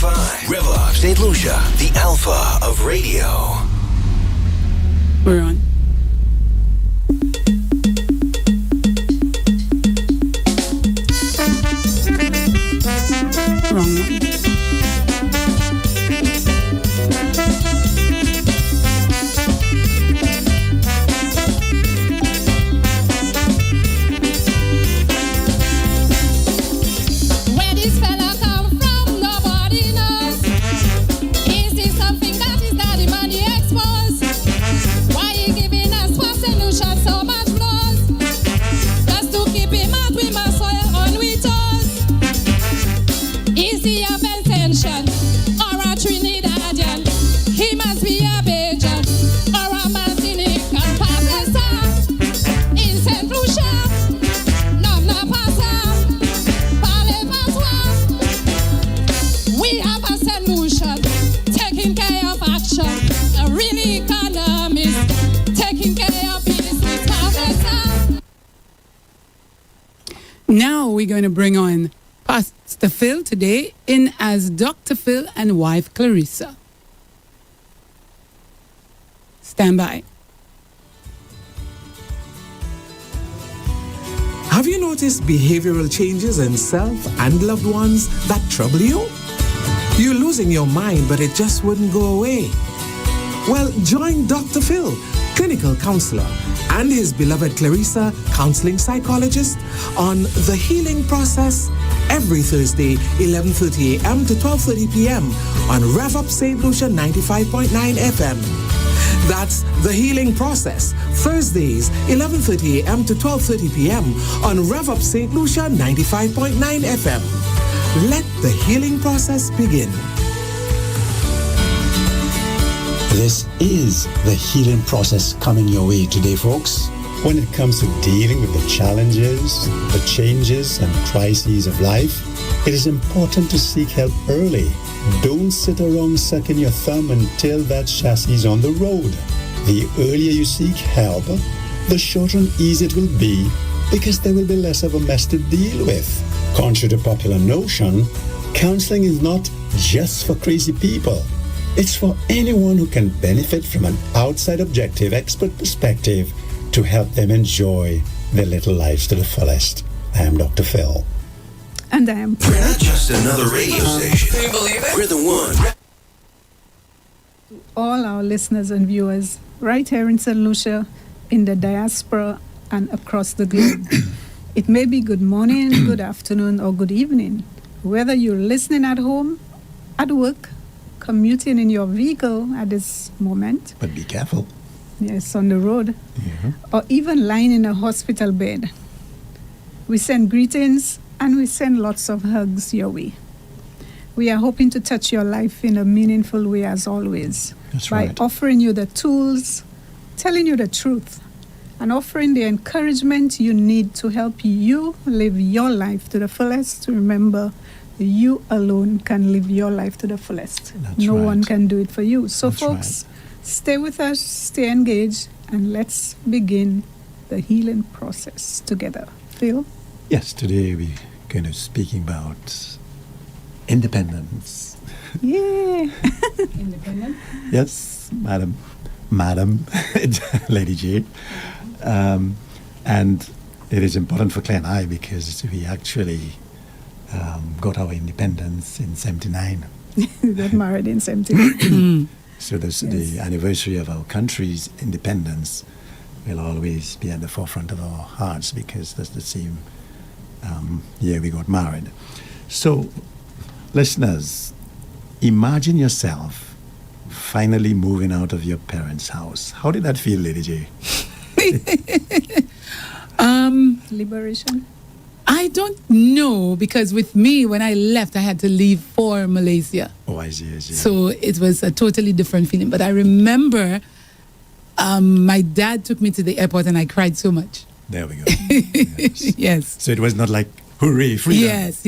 105. REV-UP St. Lucia, the alpha of radio. We're on. Wrong one. Now we're going to bring on Pastor Phil today in as Dr. Phil and wife Clarissa. Stand by. Have you noticed behavioral changes in self and loved ones that trouble you? You're losing your mind, but it just wouldn't go away. Well, join Dr. Phil, clinical counselor, and his beloved Clarissa, counseling psychologist, on The Healing Process every Thursday, 11:30 a.m. to 12:30 p.m. on REV-UP St. Lucia 95.9 FM. That's The Healing Process, Thursdays, 11:30 a.m. to 12:30 p.m. on REV-UP St. Lucia 95.9 FM. Let the healing process begin. This is the healing process coming your way today, folks. When it comes to dealing with the challenges, the changes, and crises of life, it is important to seek help early. Don't sit around sucking your thumb until that chassis is on the road. The earlier you seek help, the shorter and easier it will be, because there will be less of a mess to deal with. Contrary to popular notion, counseling is not just for crazy people. It's for anyone who can benefit from an outside objective expert perspective to help them enjoy their little lives to the fullest. I am Dr. Phil. And I am. We're not just another radio station. Can you believe it? We're the one. To all our listeners and viewers right here in St. Lucia, in the diaspora, and across the globe. It may be good morning, good afternoon, or good evening. Whether you're listening at home, at work, commuting in your vehicle at this moment. But be careful. Yes, on the road. Or even lying in a hospital bed. We send greetings and we send lots of hugs your way. We are hoping to touch your life in a meaningful way as always. That's by right. offering you the tools, telling you the truth, and offering the encouragement you need to help you live your life to the fullest. Remember, you alone can live your life to the fullest. That's no right. one can do it for you. So, That's folks, stay with us, stay engaged, and let's begin the healing process together. Phil? Yes, today we're going to speaking about independence. Yeah. Independent? Yes, Madam, Lady J. And it is important for Claire and I because we actually got our independence in 79. We got married in 79. So the anniversary of our country's independence will always be at the forefront of our hearts because that's the same year we got married. So, listeners, imagine yourself finally moving out of your parents' house. How did that feel, Lady J? Liberation? I don't know, because with me, when I left, I had to leave for Malaysia. Oh, I see. So it was a totally different feeling. But I remember my dad took me to the airport and I cried so much. There we go. Yes. Yes. So it was not like, hooray, freedom. Yes.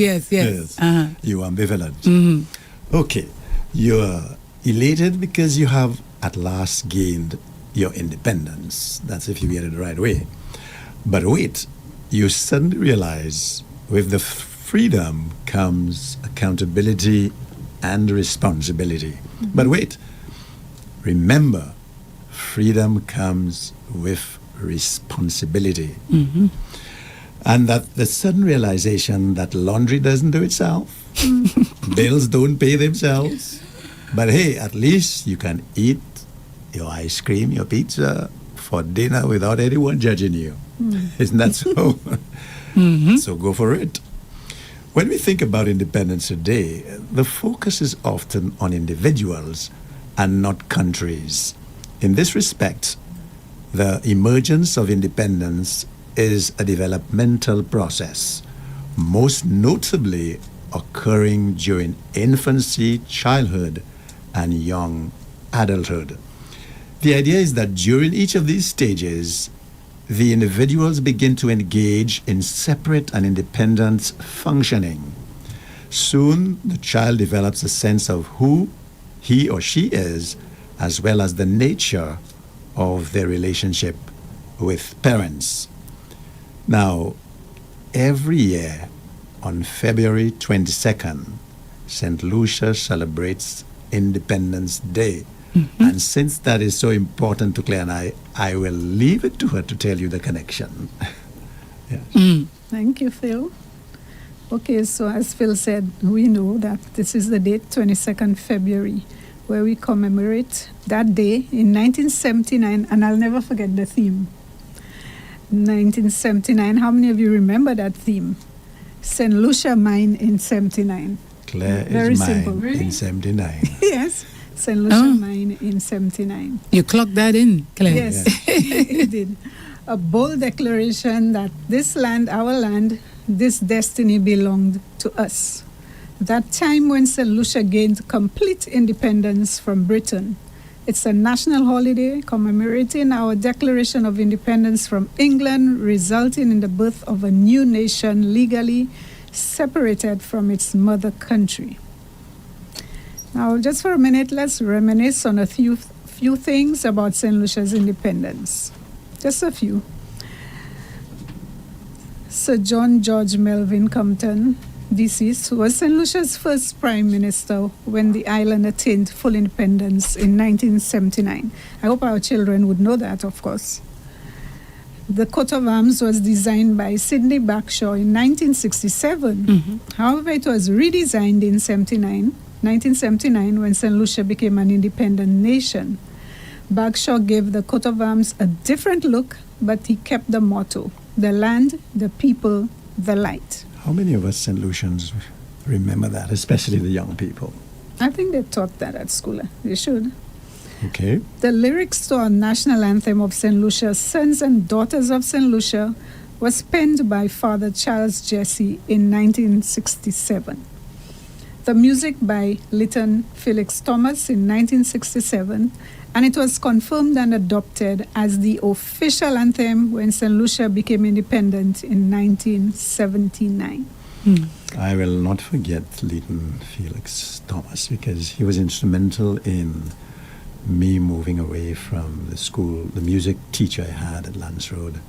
Uh-huh. You were ambivalent. Mm-hmm. Okay. You're elated because you have at last gained your independence. That's if you get it the right way. But wait, you suddenly realize with the freedom comes accountability and responsibility. But wait, remember, freedom comes with responsibility. And that the sudden realization that laundry doesn't do itself, bills don't pay themselves, but hey, at least you can eat your ice cream, your pizza for dinner without anyone judging you. Isn't that so? So go for it. When we think about independence today, the focus is often on individuals and not countries. In this respect, the emergence of independence is a developmental process, most notably occurring during infancy, childhood, and young adulthood. The idea is that during each of these stages, the individuals begin to engage in separate and independent functioning. Soon, the child develops a sense of who he or she is, as well as the nature of their relationship with parents. Now, every year on February 22nd, St. Lucia celebrates Independence Day. And since that is so important to Claire and I will leave it to her to tell you the connection. Yes. Thank you, Phil. Okay, so as Phil said, we know that this is the date, 22nd February, where we commemorate that day in 1979, and I'll never forget the theme. 1979, how many of you remember that theme? St. Lucia Mine in 79. Claire Very is mine simple. in 79. Yes, St. Lucia Mine in 79. You clocked that in, Claire. Yes, it did. A bold declaration that this land, our land, this destiny belonged to us. That time when St. Lucia gained complete independence from Britain. It's a national holiday commemorating our declaration of independence from England, resulting in the birth of a new nation legally separated from its mother country. Now, just for a minute, let's reminisce on a few things about St. Lucia's independence. Just a few. Sir John George Melvin Compton, deceased, was St. Lucia's first prime minister when the island attained full independence in 1979. I hope our children would know that, of course. The coat of arms was designed by Sidney Bagshaw in 1967. However, it was redesigned in 1979 when St. Lucia became an independent nation. Bagshaw gave the coat of arms a different look, but he kept the motto: the land, the people, the light. How many of us St. Lucians remember that, especially the young people? I think they taught that at school. They should. Okay. The lyrics to our national anthem of St. Lucia, Sons and Daughters of St. Lucia, was penned by Father Charles Jesse in 1967. The music by Lytton Felix Thomas in 1967, and it was confirmed and adopted as the official anthem when St. Lucia became independent in 1979. I will not forget Lytton Felix Thomas because he was instrumental in me moving away from the school, the music teacher I had at Lance Road,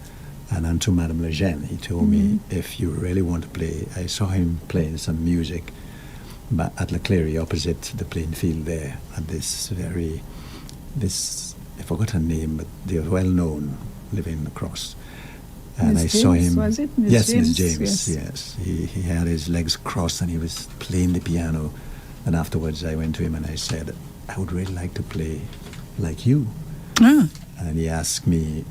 and unto Madame Lejeune. He told me, if you really want to play, I saw him playing some music but at La Clery, opposite the playing field there, at this, I forgot her name, but they are well known, living across. And Miss I saw James, him. was it? Miss Yes, James? Miss James. Yes. He had his legs crossed and he was playing the piano. And afterwards, I went to him and I said, I would really like to play like you. And he asked me,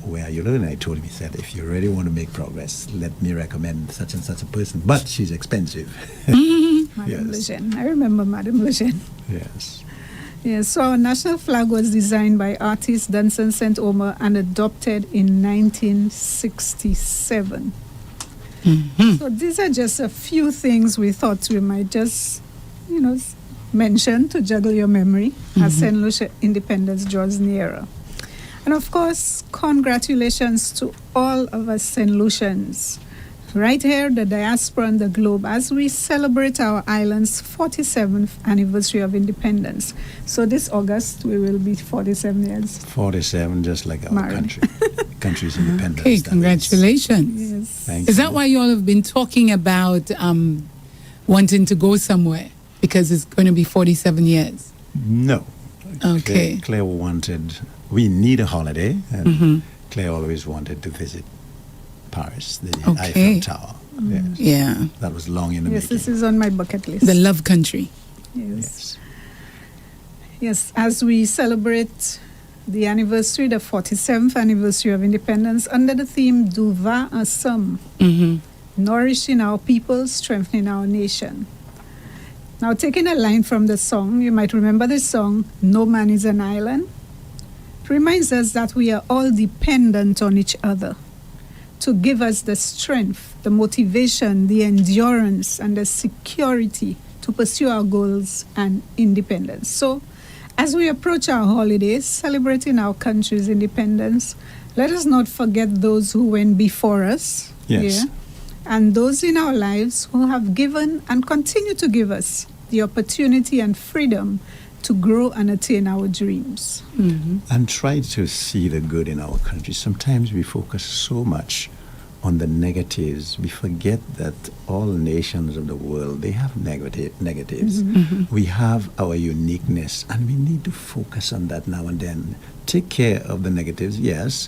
where are you learning? I told him, he said, if you really want to make progress, let me recommend such and such a person. But she's expensive. Madame Lejeune. I remember Madame Lejeune. Yes. Yes, so our national flag was designed by artist Dunson St. Omer and adopted in 1967. So these are just a few things we thought we might just, mention to juggle your memory as St. Lucia independence draws nearer. And of course, congratulations to all of us St. Lucians. Right here, the diaspora and the globe, as we celebrate our island's 47th anniversary of independence. So this August, we will be 47 years. 47, just like our Married. country's independence. Okay, that is. congratulations. Yes. Thank Is you. that why you all have been talking about wanting to go somewhere? because it's going to be 47 years. No. Okay. Claire wanted, we need a holiday, and Claire always wanted to visit Paris, the Okay. Eiffel Tower. Yes. Yeah. That was long in the Yes, making. this is on my bucket list. The love country. Yes. Yes, as we celebrate the anniversary, the 47th anniversary of independence, under the theme "Du va ensemble," nourishing our people, strengthening our nation. Now, taking a line from the song, you might remember the song, "No Man is an Island." It reminds us that we are all dependent on each other to give us the strength, the motivation, the endurance, and the security to pursue our goals and independence. So, as we approach our holidays, celebrating our country's independence, let us not forget those who went before us. Yes. And those in our lives who have given and continue to give us the opportunity and freedom to grow and attain our dreams. And try to see the good in our country. Sometimes we focus so much on the negatives. We forget that all nations of the world, they have negatives. We have our uniqueness, and we need to focus on that now and then. Take care of the negatives, yes,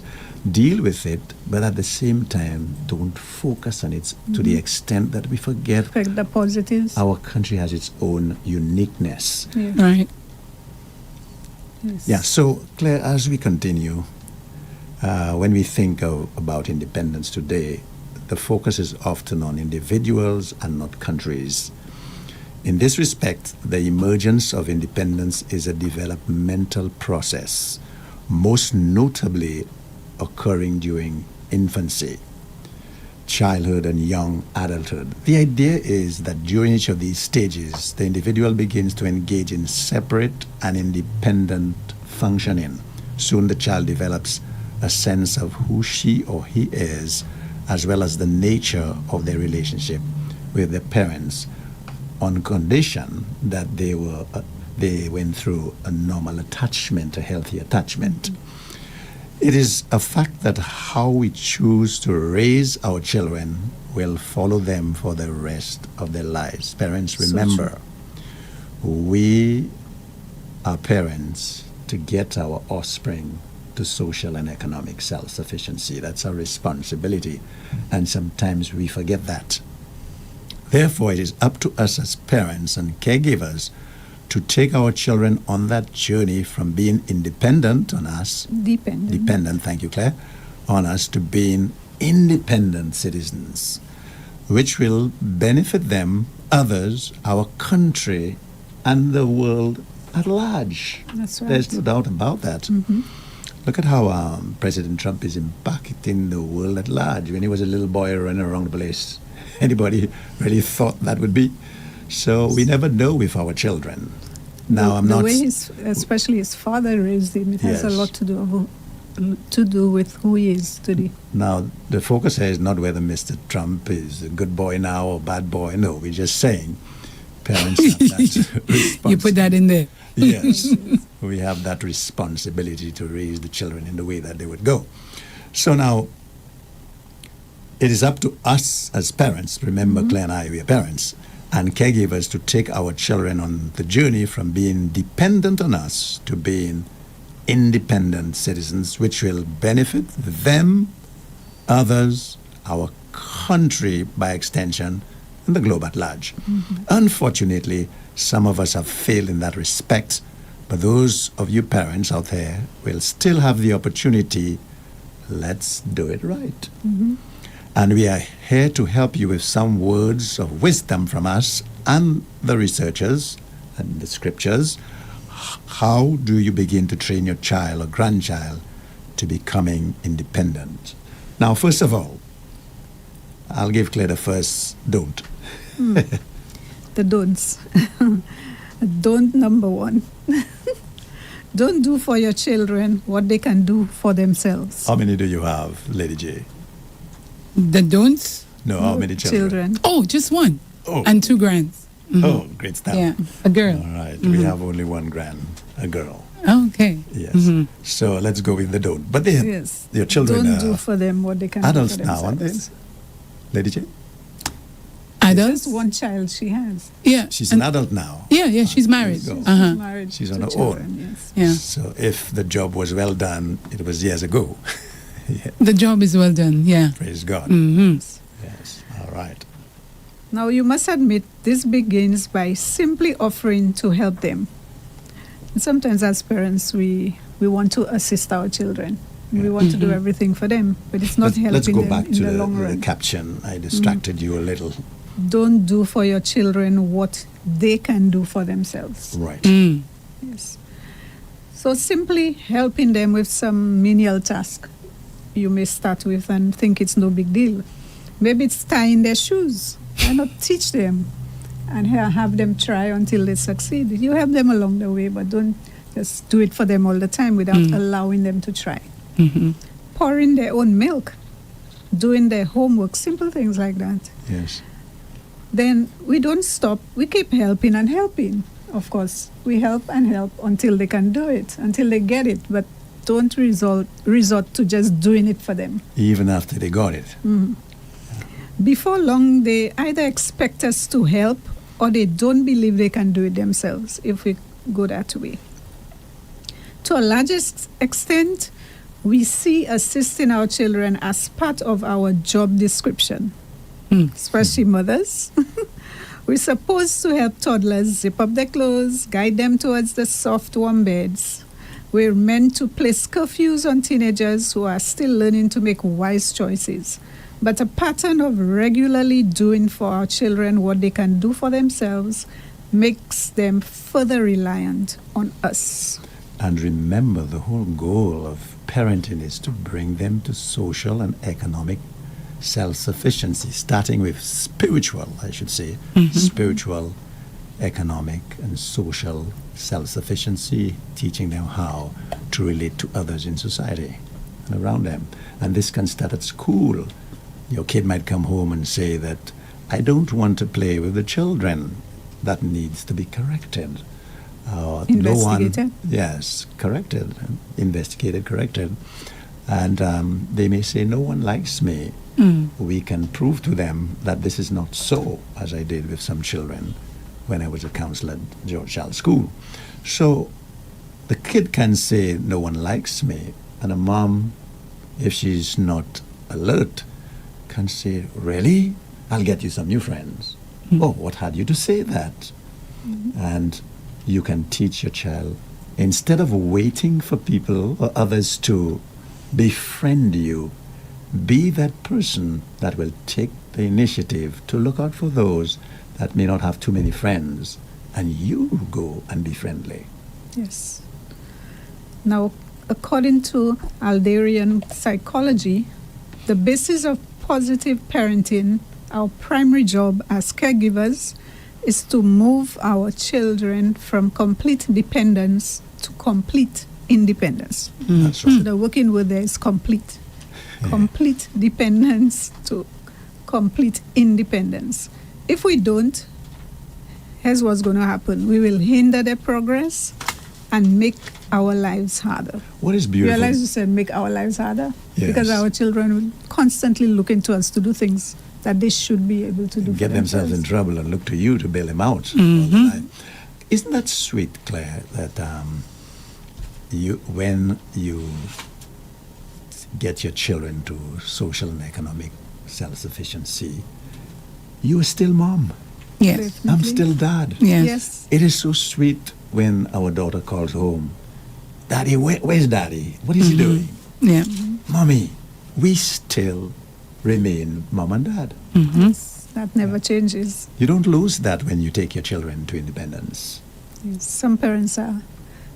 deal with it, but at the same time, don't focus on it to the extent that we forget Respect the positives. our country has its own uniqueness. Yes. Right. Yes. Yeah, so Claire, as we continue, when we think about independence today, the focus is often on individuals and not countries. In this respect, the emergence of independence is a developmental process, most notably occurring during infancy, childhood, and young adulthood. The idea is that during each of these stages, the individual begins to engage in separate and independent functioning. Soon the child develops a sense of who she or he is, as well as the nature of their relationship with their parents, on condition that they went through a normal attachment, a healthy attachment. It is a fact that how we choose to raise our children will follow them for the rest of their lives. Parents, remember, we are parents to get our offspring to social and economic self-sufficiency. That's our responsibility, and sometimes we forget that. Therefore, it is up to us as parents and caregivers to take our children on that journey from being independent on us, dependent, thank you, Claire, on us, to being independent citizens, which will benefit them, others, our country, and the world at large. That's right. There's no doubt about that. Look at how President Trump is impacting the world at large. When he was a little boy running around the place, anybody really thought that would be? So we never know with our children. Now, I'm the not... way especially his father raised him, it has a Yes. lot to do with who he is today. Now, the focus here is not whether Mr. Trump is a good boy now or bad boy. No, we're just saying parents have that responsibility. You put that in there. Yes, we have that responsibility to raise the children in the way that they would go. So now, it is up to us as parents, remember Claire and I, we are parents, and caregivers, to take our children on the journey from being dependent on us to being independent citizens, which will benefit them, others, our country by extension, and the globe at large. Unfortunately, some of us have failed in that respect, but those of you parents out there will still have the opportunity. Let's do it right. And we are here to help you with some words of wisdom from us and the researchers and the scriptures. How do you begin to train your child or grandchild to becoming independent? Now, first of all, I'll give Claire the first don't. The don'ts. Don't number one. Don't do for your children what they can do for themselves. How many do you have, Lady J? The don'ts? No, how many children? Oh, just one. Oh. And 2 grands. Oh, great stuff. Yeah, a girl. All right, we have only one a girl. Okay. Yes. So let's go with the don't. But they, Yes. your children Don't are do for them what they can adults do for now, aren't they? themselves. Lady J? Adults? Just one child she has. Yeah. She's an adult now. Yeah, she's married. There you go. Uh-huh. Married She's to on her children, own. Yes. Yeah. So if the job was well done, it was years ago. Yeah, The job is well done. Yeah. praise God. Mm-hmm. Yes, all right. Now, you must admit this begins by simply offering to help them. And sometimes, as parents, we want to assist our children. We want to do everything for them, but it's not helping Let's go them back in to the long the run. caption. I distracted you a little. Don't do for your children what they can do for themselves. Right. Mm. Yes. So simply helping them with some menial task you may start with and think it's no big deal. Maybe it's tying their shoes. Why not teach them and have them try until they succeed? You help them along the way, but don't just do it for them all the time without allowing them to try. Mm-hmm. Pouring their own milk, doing their homework, simple things like that. Yes. Then we don't stop. We keep helping and helping. Of course, we help and help until they can do it, until they get it. But don't resort to just doing it for them. Even after they got it. Before long, they either expect us to help or they don't believe they can do it themselves if we go that way. To a large extent, we see assisting our children as part of our job description, especially mothers. We're supposed to help toddlers zip up their clothes, guide them towards the soft, warm beds. We're meant to place curfews on teenagers who are still learning to make wise choices. But a pattern of regularly doing for our children what they can do for themselves makes them further reliant on us. And remember, the whole goal of parenting is to bring them to social and economic self-sufficiency, starting with spiritual, I should say, spiritual, economic, and social self-sufficiency, teaching them how to relate to others in society and around them. And this can start at school. Your kid might come home and say that, I don't want to play with the children. That needs to be corrected. Investigated? Yes, corrected, investigated, corrected. And they may say, no one likes me. We can prove to them that this is not so, as I did with some children when I was a counselor at George Charles School. So the kid can say, no one likes me. And a mom, if she's not alert, can say, really? I'll get you some new friends. Oh, what had you to say that? And you can teach your child, instead of waiting for people or others to befriend you, be that person that will take the initiative to look out for those that may not have too many friends, and you go and be friendly. Yes. Now, according to Alderian psychology, the basis of positive parenting, our primary job as caregivers, is to move our children from complete dependence to complete independence. That's So right. the working word there is complete. Complete dependence to complete independence. If we don't, here's what's going to happen. We will hinder their progress and make our lives harder. What is beautiful? Realize you said make our lives harder? Yes. Because our children will constantly look into us to do things that they should be able to do Get for themselves in themselves. trouble and look to you to bail them out. All the time. Isn't that sweet, Claire, that when you get your children to social and economic self-sufficiency, you are still mom. Yes. I'm Definitely. still dad. Yes. Yes. It is so sweet when our daughter calls home. Daddy, where's Daddy? What is he doing? Yeah. Mommy, we still remain mom and dad. Yes. That never changes. You don't lose that when you take your children to independence. Yes. Some parents are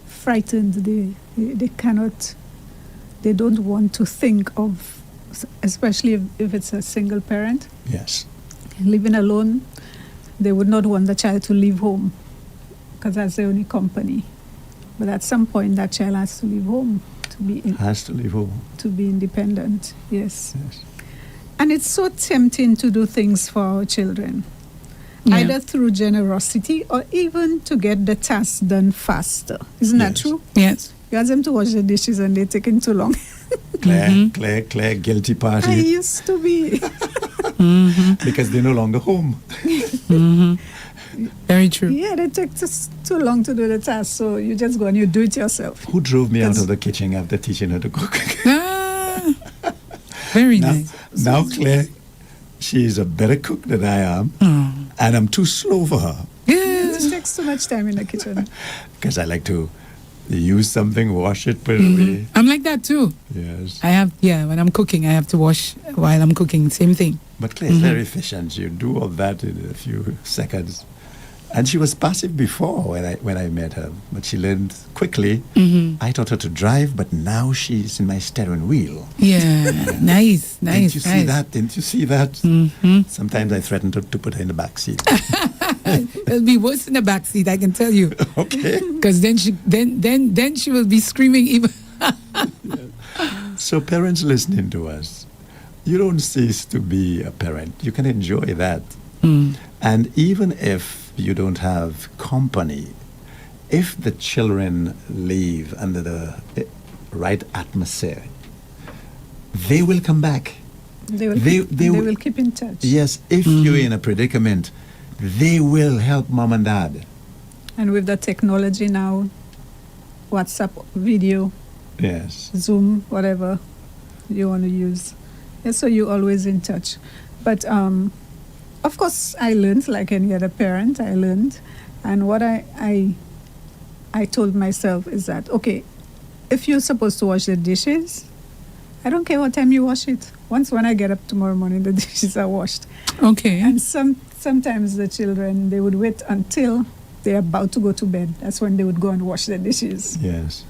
frightened. They cannot, they don't want to think of, especially if it's a single parent, Yes. living alone, they would not want the child to leave home because that's the only company. But at some point, that child has to leave home Has to leave home. to be independent. Yes. Yes. And it's so tempting to do things for our children, Yeah. either through generosity or even to get the task done faster. Isn't that Yes. true? Yes. You ask them to wash the dishes and they're taking too long. Claire, Claire, guilty I party. used to be. because they're no longer home. Very true. Yeah, it takes us too long to do the task, so you just go and you do it yourself. Who drove me out of the kitchen after teaching her to cook? Very now, nice. now, Claire, she's a better cook than I am, and I'm too slow for her It takes too much time in the kitchen. because I like to use something, wash it, put it away. I'm like that too. Yes. When I'm cooking, I have to wash while I'm cooking. Same thing. But Claire's very efficient. You do all that in a few seconds. And she was passive before when I met her, but she learned quickly. I taught her to drive, but now she's in my steering wheel. Yeah, nice. Didn't you see that? Didn't you see that? Sometimes I threaten to put her in the back seat. It'll be worse in the back seat, I can tell you. Okay. Because then she will be screaming even. So parents listening to us, you don't cease to be a parent. You can enjoy that. And even if you don't have company, if the children live under the right atmosphere, they will come back. They will keep in touch. Yes, if you're in a predicament, they will help mom and dad. And with the technology now, WhatsApp video, Yes. Zoom, whatever you want to use. Yeah, so you're always in touch. But of course, I learned like any other parent. I learned, and what I told myself is that okay, if you're supposed to wash the dishes, I don't care what time you wash it. Once when I get up tomorrow morning, the dishes are washed. Okay. And sometimes the children, they would wait until they're about to go to bed. That's when they would go and wash the dishes. Yes.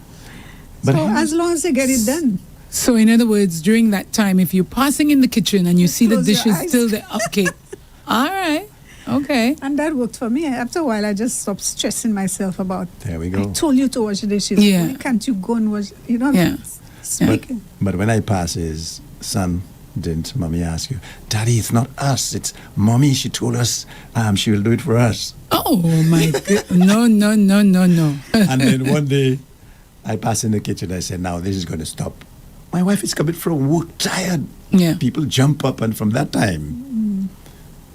So as long as they get it done. So in other words, during that time, if you're passing in the kitchen and you see the Close your dishes eyes. still there, okay. All right. Okay. And that worked for me. After a while, I just stopped stressing myself about, There we I go. told you to wash the dishes. Yeah. Why can't you go and wash? You know, Yeah. speaking. But when I pass his son, didn't mommy ask you, Daddy, it's not us, it's mommy. She told us she will do it for us. Oh my God. No. And then one day, I passed in the kitchen. I said, now this is going to stop. My wife is coming from work tired. Yeah. People jump up, and from that time,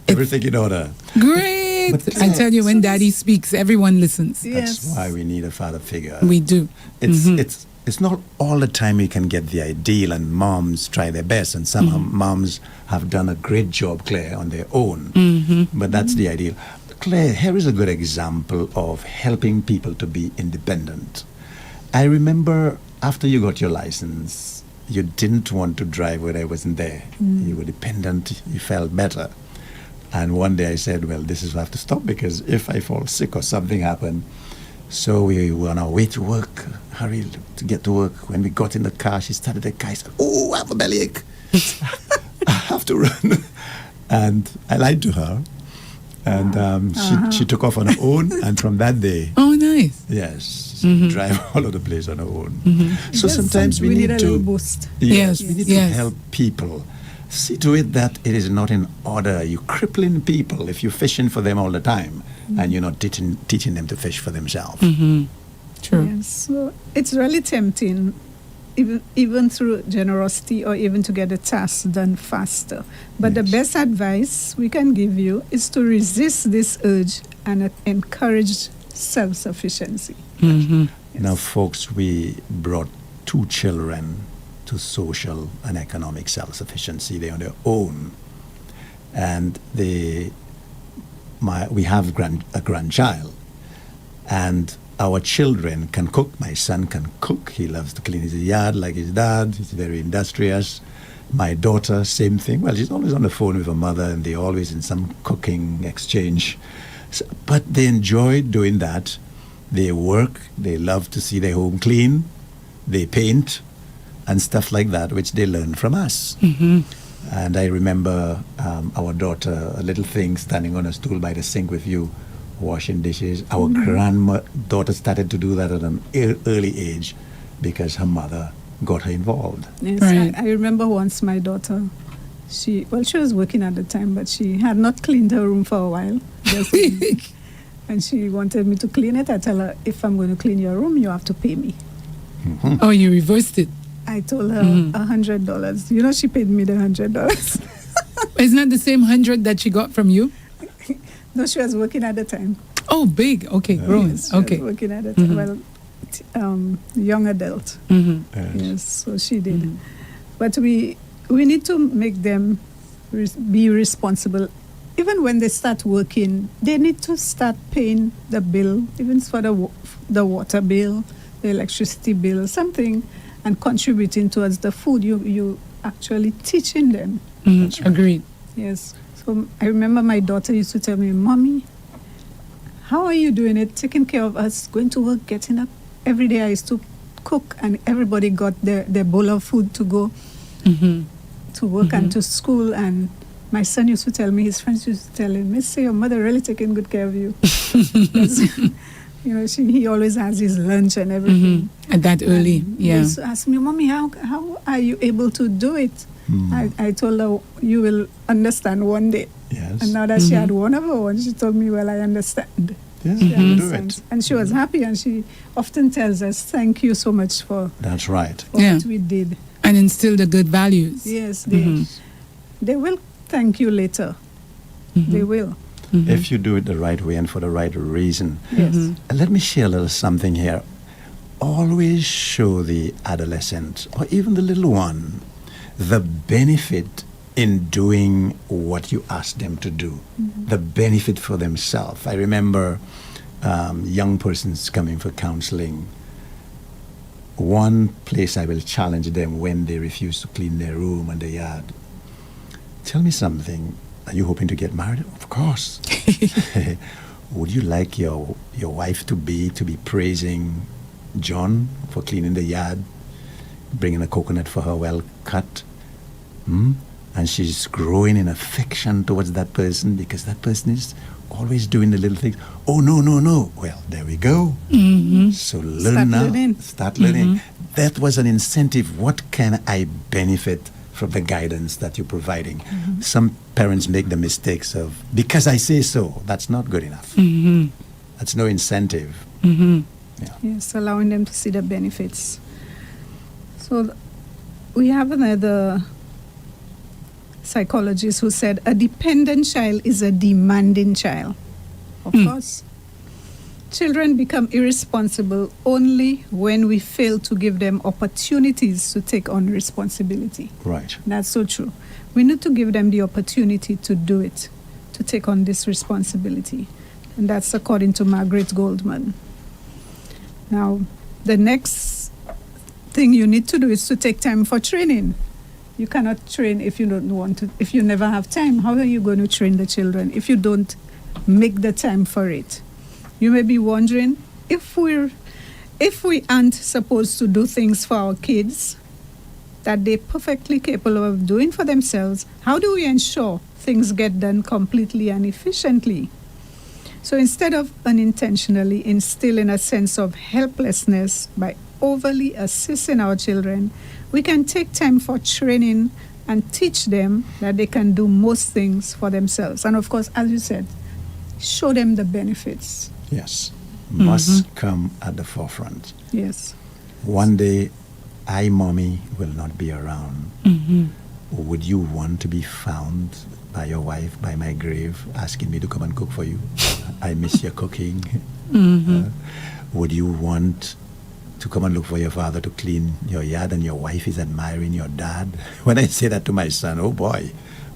everything in order. Great. But I tell you, when daddy speaks, everyone listens. Yes. That's why we need a father figure. We do. It's not all the time we can get the ideal, and moms try their best, and some moms have done a great job, Claire, on their own. But that's the ideal. Claire, here is a good example of helping people to be independent. I remember after you got your license, you didn't want to drive when I wasn't there. You were dependent, you felt better. And one day I said, well, this is I have to stop, because if I fall sick or something happened. So we were on our way to work, hurried to get to work. When we got in the car, she started the car. I said, oh, I have a bellyache. I have to run. And I lied to her. And she took off on her own. And from that day, Oh, nice. yes, she drive all over the place on her own. So sometimes we need a to little boost. Yes, we need yes. to help people. See to it that it is not in order. You're crippling people if you're fishing for them all the time and you're not teaching them to fish for themselves. True. Yes. So it's really tempting, even through generosity, or even to get the task done faster. But the best advice we can give you is to resist this urge and encourage self-sufficiency. Now, folks, we brought 2 children to social and economic self-sufficiency. They're on their own. And we have a grandchild. And our children can cook. My son can cook. He loves to clean his yard like his dad. He's very industrious. My daughter, same thing. Well, she's always on the phone with her mother, and they're always in some cooking exchange. But they enjoy doing that. They work. They love to see their home clean. They paint and stuff like that, which they learn from us. And I remember our daughter, a little thing, standing on a stool by the sink with you, washing dishes. Our granddaughter started to do that at an early age because her mother got her involved. Yes, Right. I remember once my daughter, she was working at the time, but she had not cleaned her room for a while. And she wanted me to clean it. I tell her, if I'm going to clean your room, you have to pay me. Oh, you reversed it. I told her $100. You know, she paid me the $100. Isn't that the same 100 that she got from you? No, she was working at the time. Oh, big. Okay, growing. Yes, she Okay. was working at the time. Well, young adult. Mm-hmm. Yes, so she did. But we need to make them be responsible. Even when they start working, they need to start paying the bill, even for the water bill, the electricity bill, something, and contributing towards the food. You actually teaching them. Mm-hmm. Agreed. Yes. So I remember my daughter used to tell me, "Mommy, how are you doing it? Taking care of us, going to work, getting up every day." I used to cook, and everybody got their bowl of food to go to work and to school. And my son used to tell me, his friends used to tell him, "Miss, your mother really taking good care of you." You know, he always has his lunch and everything. At that early, He yeah. used to ask me, "Mommy, how are you able to do it?" I told her, "You will understand one day." Yes. And now that she had one of her own, she told me, "Well, I understand." Yeah, She you do understands. it. And she was happy, and she often tells us, "Thank you so much for That's right. Yeah. what we did." And instill the good values. Yes, they will thank you later. They will. If you do it the right way and for the right reason. Yes. Let me share a little something here. Always show the adolescent or even the little one the benefit in doing what you ask them to do, the benefit for themselves. I remember young persons coming for counseling. One place I will challenge them when they refuse to clean their room and their yard. Tell me something. Are you hoping to get married? Of course. Would you like your wife to be praising John for cleaning the yard, bringing a coconut for her well cut? And she's growing in affection towards that person because that person is always doing the little things. Oh, no, no, no. Well, there we go. So learn now. Start learning. That was an incentive. What can I benefit from the guidance that you're providing? Some parents make the mistakes of, because I say so, that's not good enough. That's no incentive. Yes, allowing them to see the benefits. So we have another psychologist who said a dependent child is a demanding child. Of course. Children become irresponsible only when we fail to give them opportunities to take on responsibility. Right. That's so true. We need to give them the opportunity to do it, to take on this responsibility. And that's according to Margaret Goldman. Now, the next thing you need to do is to take time for training. You cannot train if you don't want to, if you never have time. How are you going to train the children if you don't make the time for it? You may be wondering, if we aren't supposed to do things for our kids that they're perfectly capable of doing for themselves, how do we ensure things get done completely and efficiently? So instead of unintentionally instilling a sense of helplessness by overly assisting our children, we can take time for training and teach them that they can do most things for themselves. And of course, as you said, show them the benefits. Yes. Must come at the forefront. Yes. One day, mommy, will not be around. Would you want to be found by your wife, by my grave, asking me to come and cook for you? I miss your cooking. Would you want to come and look for your father to clean your yard and your wife is admiring your dad? When I say that to my son, oh boy,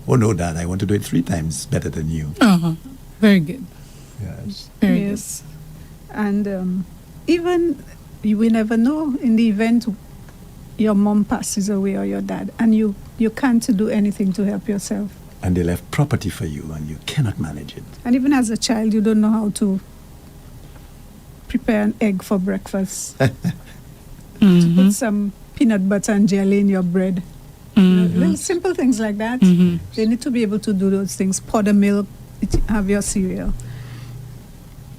oh no, Dad, I want to do it 3 times better than you. Very good. Yes. Very Yes. And even we never know, in the event your mom passes away or your dad, and you can't do anything to help yourself. And they left property for you and you cannot manage it. And even as a child, you don't know how to prepare an egg for breakfast. To put some peanut butter and jelly in your bread. You know, little simple things like that. They need to be able to do those things. Pour the milk, have your cereal.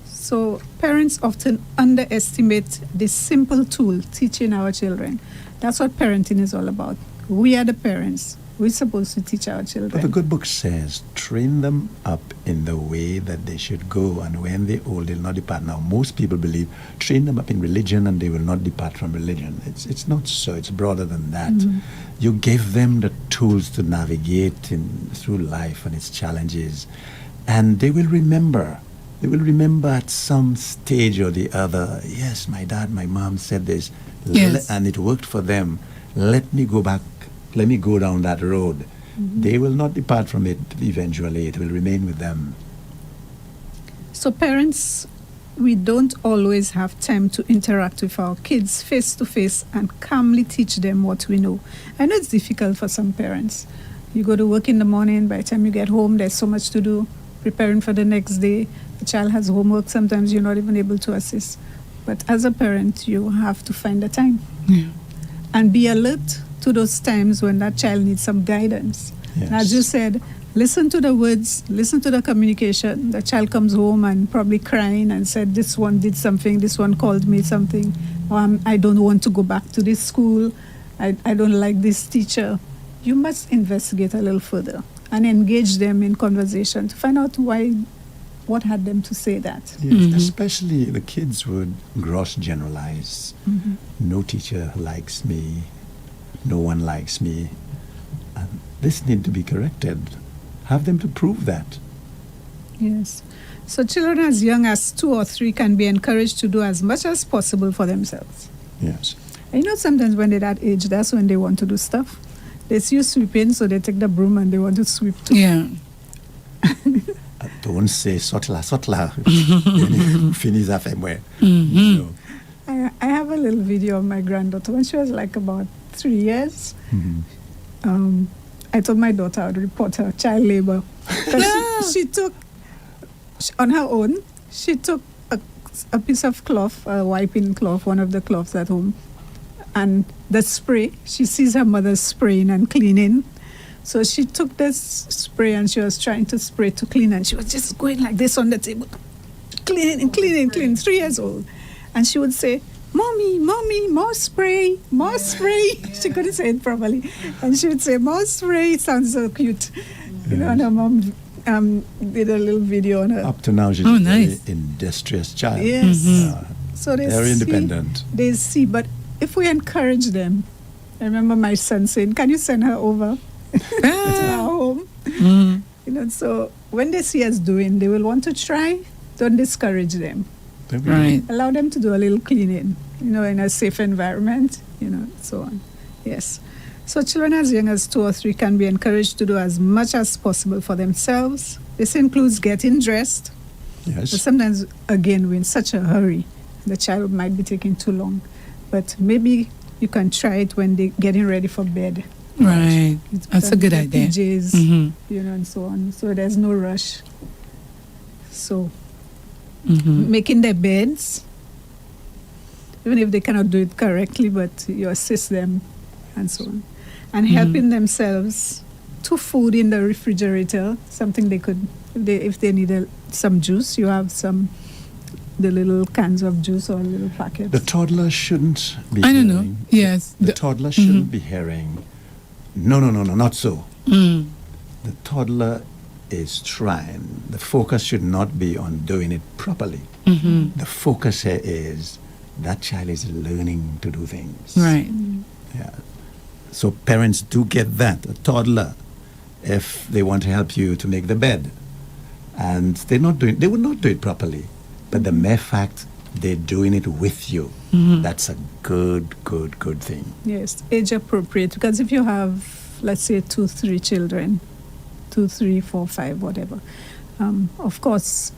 So parents often underestimate this simple tool, teaching our children. That's what parenting is all about. We are the parents. we're supposed to teach our But the children. good book says, train them up in the way that they should go, and when they're old, they'll not depart. Now, most people believe, train them up in religion and they will not depart from religion. It's not so. It's broader than that. You give them the tools to navigate through life and its challenges, and they will remember. They will remember at some stage or the other, yes, my dad, my mom said this, Yes. and it worked for them. Let me go back. Let me go down that road. They will not depart from it eventually. It will remain with them. So parents, we don't always have time to interact with our kids face to face and calmly teach them what we know. I know it's difficult for some parents. You go to work in the morning, by the time you get home, there's so much to do, preparing for the next day. The child has homework, sometimes you're not even able to assist. But as a parent, you have to find the time. Yeah. And be alert to those times when that child needs some guidance. Yes. And as you said, listen to the words, listen to the communication. The child comes home and probably crying and said, this one did something, this one called me something, or I don't want to go back to this school, I don't like this teacher. You must investigate a little further and engage them in conversation to find out what had them to say that. Yes, especially the kids would gross generalize. No teacher likes me. No one likes me. And this need to be corrected. Have them to prove that. Yes. So children as young as 2 or 3 can be encouraged to do as much as possible for themselves. Yes. And you know, sometimes when they're that age, that's when they want to do stuff. They see you sweeping, so they take the broom and they want to sweep too. Yeah. Don't say sotla, sotla. Finish that somewhere. So, I have a little video of my granddaughter when she was like about 3 years. I told my daughter I would report her child labor. 'Cause she took, on her own, she took a piece of cloth, a wiping cloth, one of the cloths at home, and the spray, she sees her mother spraying and cleaning. So she took this spray and she was trying to spray to clean, and she was just going like this on the table, cleaning, 3 years old. And she would say, Mommy, more spray, more spray. She couldn't say it properly. And she would say, more spray. It sounds so cute. You know, and her mom did a little video on her. up to now, she's Oh, a very nice. industrious child. Yes. So they Very see, independent. They see, but if we encourage them, I remember my son saying, can you send her over to our home? You know, so when they see us doing, they will want to try. Don't discourage them. Right. Allow them to do a little cleaning, you know, in a safe environment, you know, so on. Yes. So children as young as 2 or 3 can be encouraged to do as much as possible for themselves. This includes getting dressed. But Yes. sometimes, again, we're in such a hurry. The child might be taking too long. But maybe you can try it when they're getting ready for bed. Right. That's a good Their idea. PJs, Mhm. you know, and so on. So there's no rush. So Mhm. making their beds, even if they cannot do it correctly, but you assist them and so on. And helping themselves to food in the refrigerator, something they could, if they need some juice, you have the little cans of juice or little packets. The toddler shouldn't be I don't know. hearing. Yes. The toddler shouldn't be hearing, no, not so. Mm. The toddler is trying. The focus should not be on doing it properly. Mm-hmm. The focus here is that child is learning to do things. Right. Yeah. So parents do get that. A toddler, if they want to help you to make the bed, and they would not do it properly. But the mere fact they're doing it with you, that's a good thing. Yes, age appropriate. Because if you have, let's say, 2, 3 children, 2, 3, 4, 5, whatever, of course,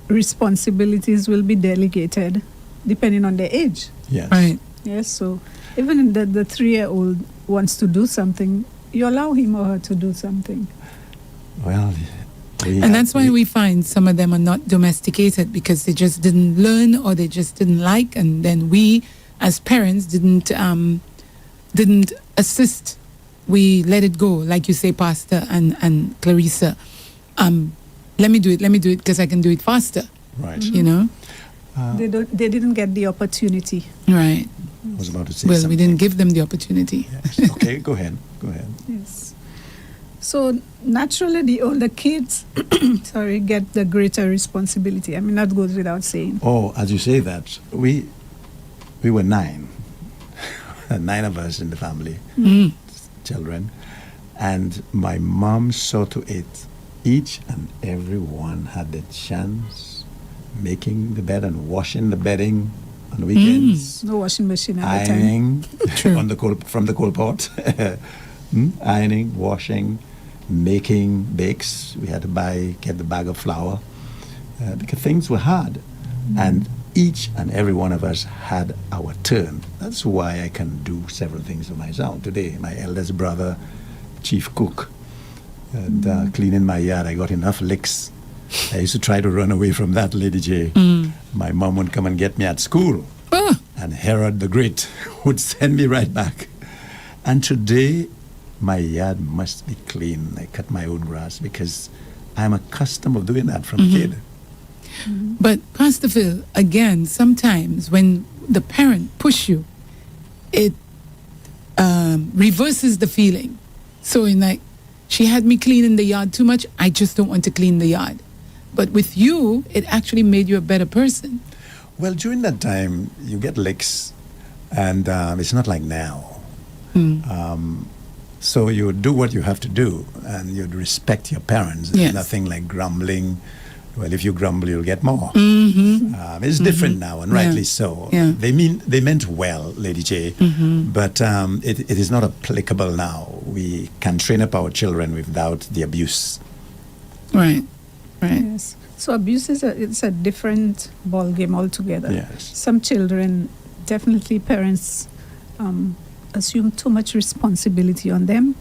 responsibilities will be delegated depending on their age. Yes. Right. Yes, so even if the 3-year-old wants to do something, you allow him or her to do something. Well, And that's why we find some of them are not domesticated, because they just didn't learn or they just didn't like, and then we as parents didn't assist. We let it go, like you say, Pastor and Clarissa. Let me do it because I can do it faster. Right. You know? They didn't get the opportunity. Right. I was about to say Well, something. we didn't give them the opportunity. Yes. Okay, go ahead. Go ahead. Yes. So naturally, the older kids, get the greater responsibility. I mean, that goes without saying. Oh, as you say that, we were 9. 9 of us in the family, children. And my mom saw to it each and every one had the chance making the bed and washing the bedding on the weekends. No washing machine at the time. Ironing on the from the coal pot. Ironing, washing, making bakes. We had to get the bag of flour because things were hard. And each and every one of us had our turn. That's why I can do several things for myself today. My eldest brother, chief cook, and cleaning my yard. I got enough licks. I used to try to run away from that, Lady J. My mom would come and get me at school. And Herod the Great would send me right back. And today, my yard must be clean. I cut my own grass because I'm accustomed of doing that from a kid. But Pastor Phil, again, sometimes when the parent push you, it reverses the feeling. So in like, she had me cleaning the yard too much, I just don't want to clean the yard. But with you, it actually made you a better person. Well, during that time, you get licks, and it's not like now. So you would do what you have to do, and you'd respect your parents. There's Yes. nothing like grumbling. Well, if you grumble, you'll get more. It's different now, and rightly so. Yeah. They meant well, Lady J, but it is not applicable now. We can train up our children without the abuse. Right. Yes. So abuse it's a different ball game altogether. Yes. Some children, definitely parents assume too much responsibility on them,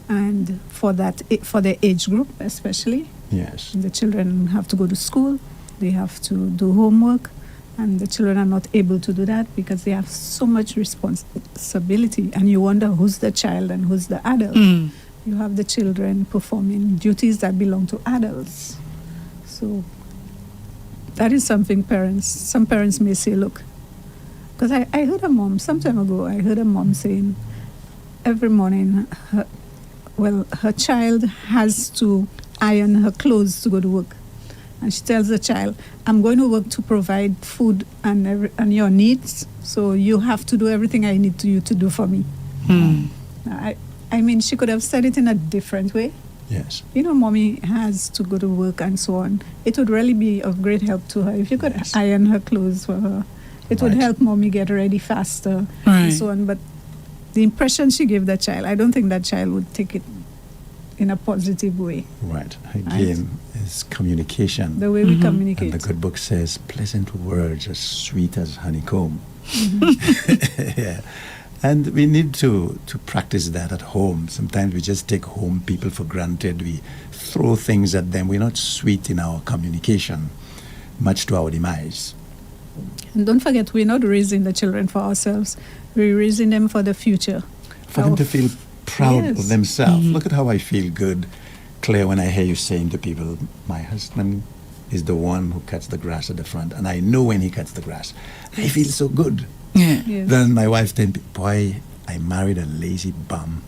and for their age group especially. Yes. The children have to go to school, they have to do homework, and the children are not able to do that because they have so much responsibility. And you wonder who's the child and who's the adult. You have the children performing duties that belong to adults. So that is something some parents may say, look, because I heard a mom, some time ago, I heard a mom saying every morning, her child has to iron her clothes to go to work. And she tells the child, I'm going to work to provide food and your needs, so you have to do everything I need you to do for me. I mean, she could have said it in a different way. Yes. You know, mommy has to go to work and so on. It would really be of great help to her if you could iron her clothes for her. It would help mommy get ready faster and so on. But the impression she gave that child, I don't think that child would take it in a positive way. Right. Again, it's communication. The way we communicate. And the good book says, pleasant words as sweet as honeycomb. Yeah. And we need to practice that at home. Sometimes we just take home people for granted. We throw things at them. We're not sweet in our communication, much to our demise. And don't forget, we're not raising the children for ourselves. We're raising them for the future. For them to feel proud of themselves. Look at how I feel good, Claire, when I hear you saying to people, my husband is the one who cuts the grass at the front, and I know when he cuts the grass. I feel so good. Yeah. Yes. Then my wife told me, boy, I married a lazy bum.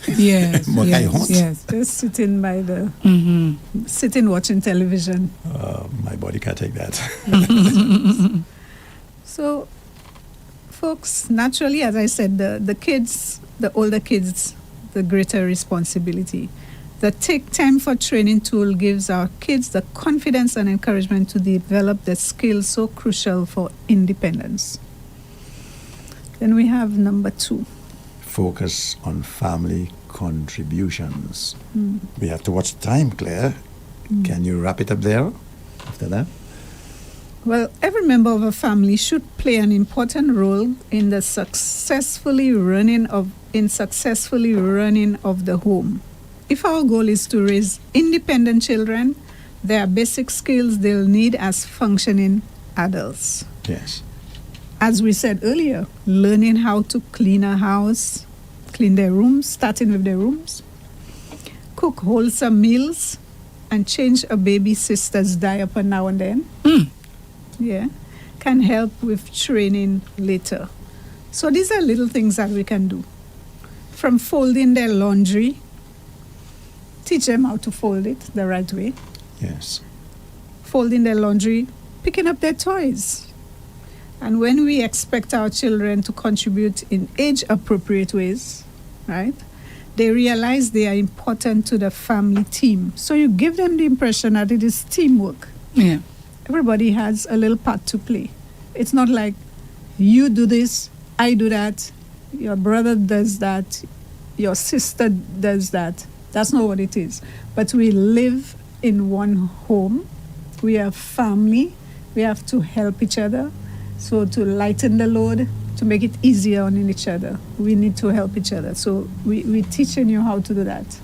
Yes. Yes. Just sitting by the, sitting watching television. My body can't take that. So, folks, naturally, as I said, the kids, the older kids, the greater responsibility. The Take Time for Training tool gives our kids the confidence and encouragement to develop the skills so crucial for independence. Then we have number 2. Focus on family contributions. We have to watch the time, Claire. Can you wrap it up there after that? Well, every member of a family should play an important role in the successfully running of the home. If our goal is to raise independent children, there are basic skills they'll need as functioning adults. Yes. As we said earlier, learning how to clean a house, clean their rooms, starting with their rooms, cook wholesome meals, and change a baby sister's diaper now and then. Yeah, can help with training later. So these are little things that we can do. From folding their laundry, teach them how to fold it the right way. Yes. Folding their laundry, picking up their toys. And when we expect our children to contribute in age-appropriate ways, right, they realize they are important to the family team. So you give them the impression that it is teamwork. Yeah. Everybody has a little part to play. It's not like you do this, I do that, your brother does that, your sister does that. That's not what it is. But we live in one home. We are family. We have to help each other. So to lighten the load, to make it easier on each other, we need to help each other. So we're teaching you how to do that.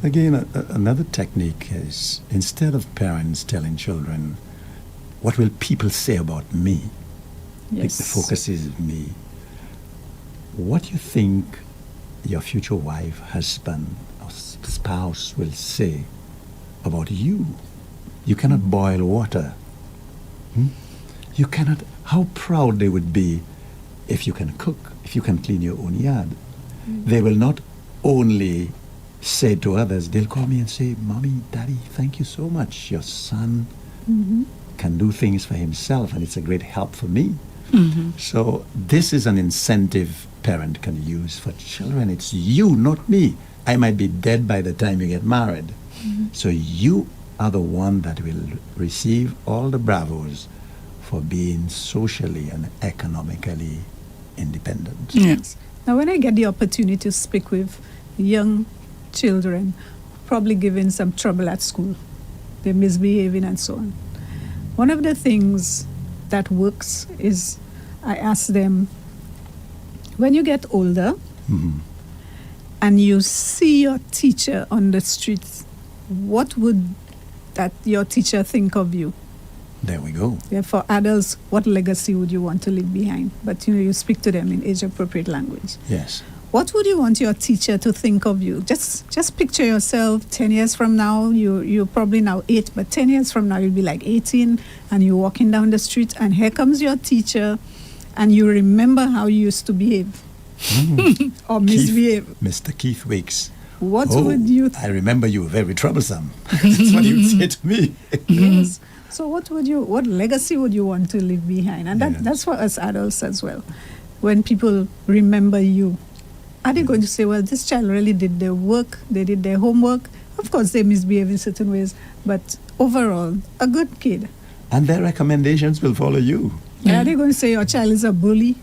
Again, another technique is, instead of parents telling children, what will people say about me? Yes. The focus is me. What you think your future wife, husband, or spouse will say about you? You cannot boil water. You cannot. How proud they would be if you can cook, if you can clean your own yard. They will not only say to others, they'll call me and say, Mommy, Daddy, thank you so much. Your son can do things for himself, and it's a great help for me. So this is an incentive parent can use for children. It's you, not me. I might be dead by the time you get married. So you are the one that will receive all the bravos for being socially and economically independent. Yes. Now, when I get the opportunity to speak with young children, probably given some trouble at school, they're misbehaving and so on, one of the things that works is I ask them, when you get older and you see your teacher on the streets, what would that your teacher think of you? There we go. Yeah, for adults, what legacy would you want to leave behind? But you speak to them in age-appropriate language. Yes. What would you want your teacher to think of you? Just picture yourself 10 years from now. You're probably now 8, but 10 years from now, you'll be like 18, and you're walking down the street, and here comes your teacher, and you remember how you used to behave or misbehave. Mr. Keith Wakes. What would you I remember you were very troublesome. That's what you would say to me. Yes. So what legacy would you want to leave behind? And Yes. that's for us adults as well. When people remember you, are they going to say, well, this child really did their work, they did their homework? Of course, they misbehave in certain ways, but overall, a good kid. And their recommendations will follow you. Are they going to say your child is a bully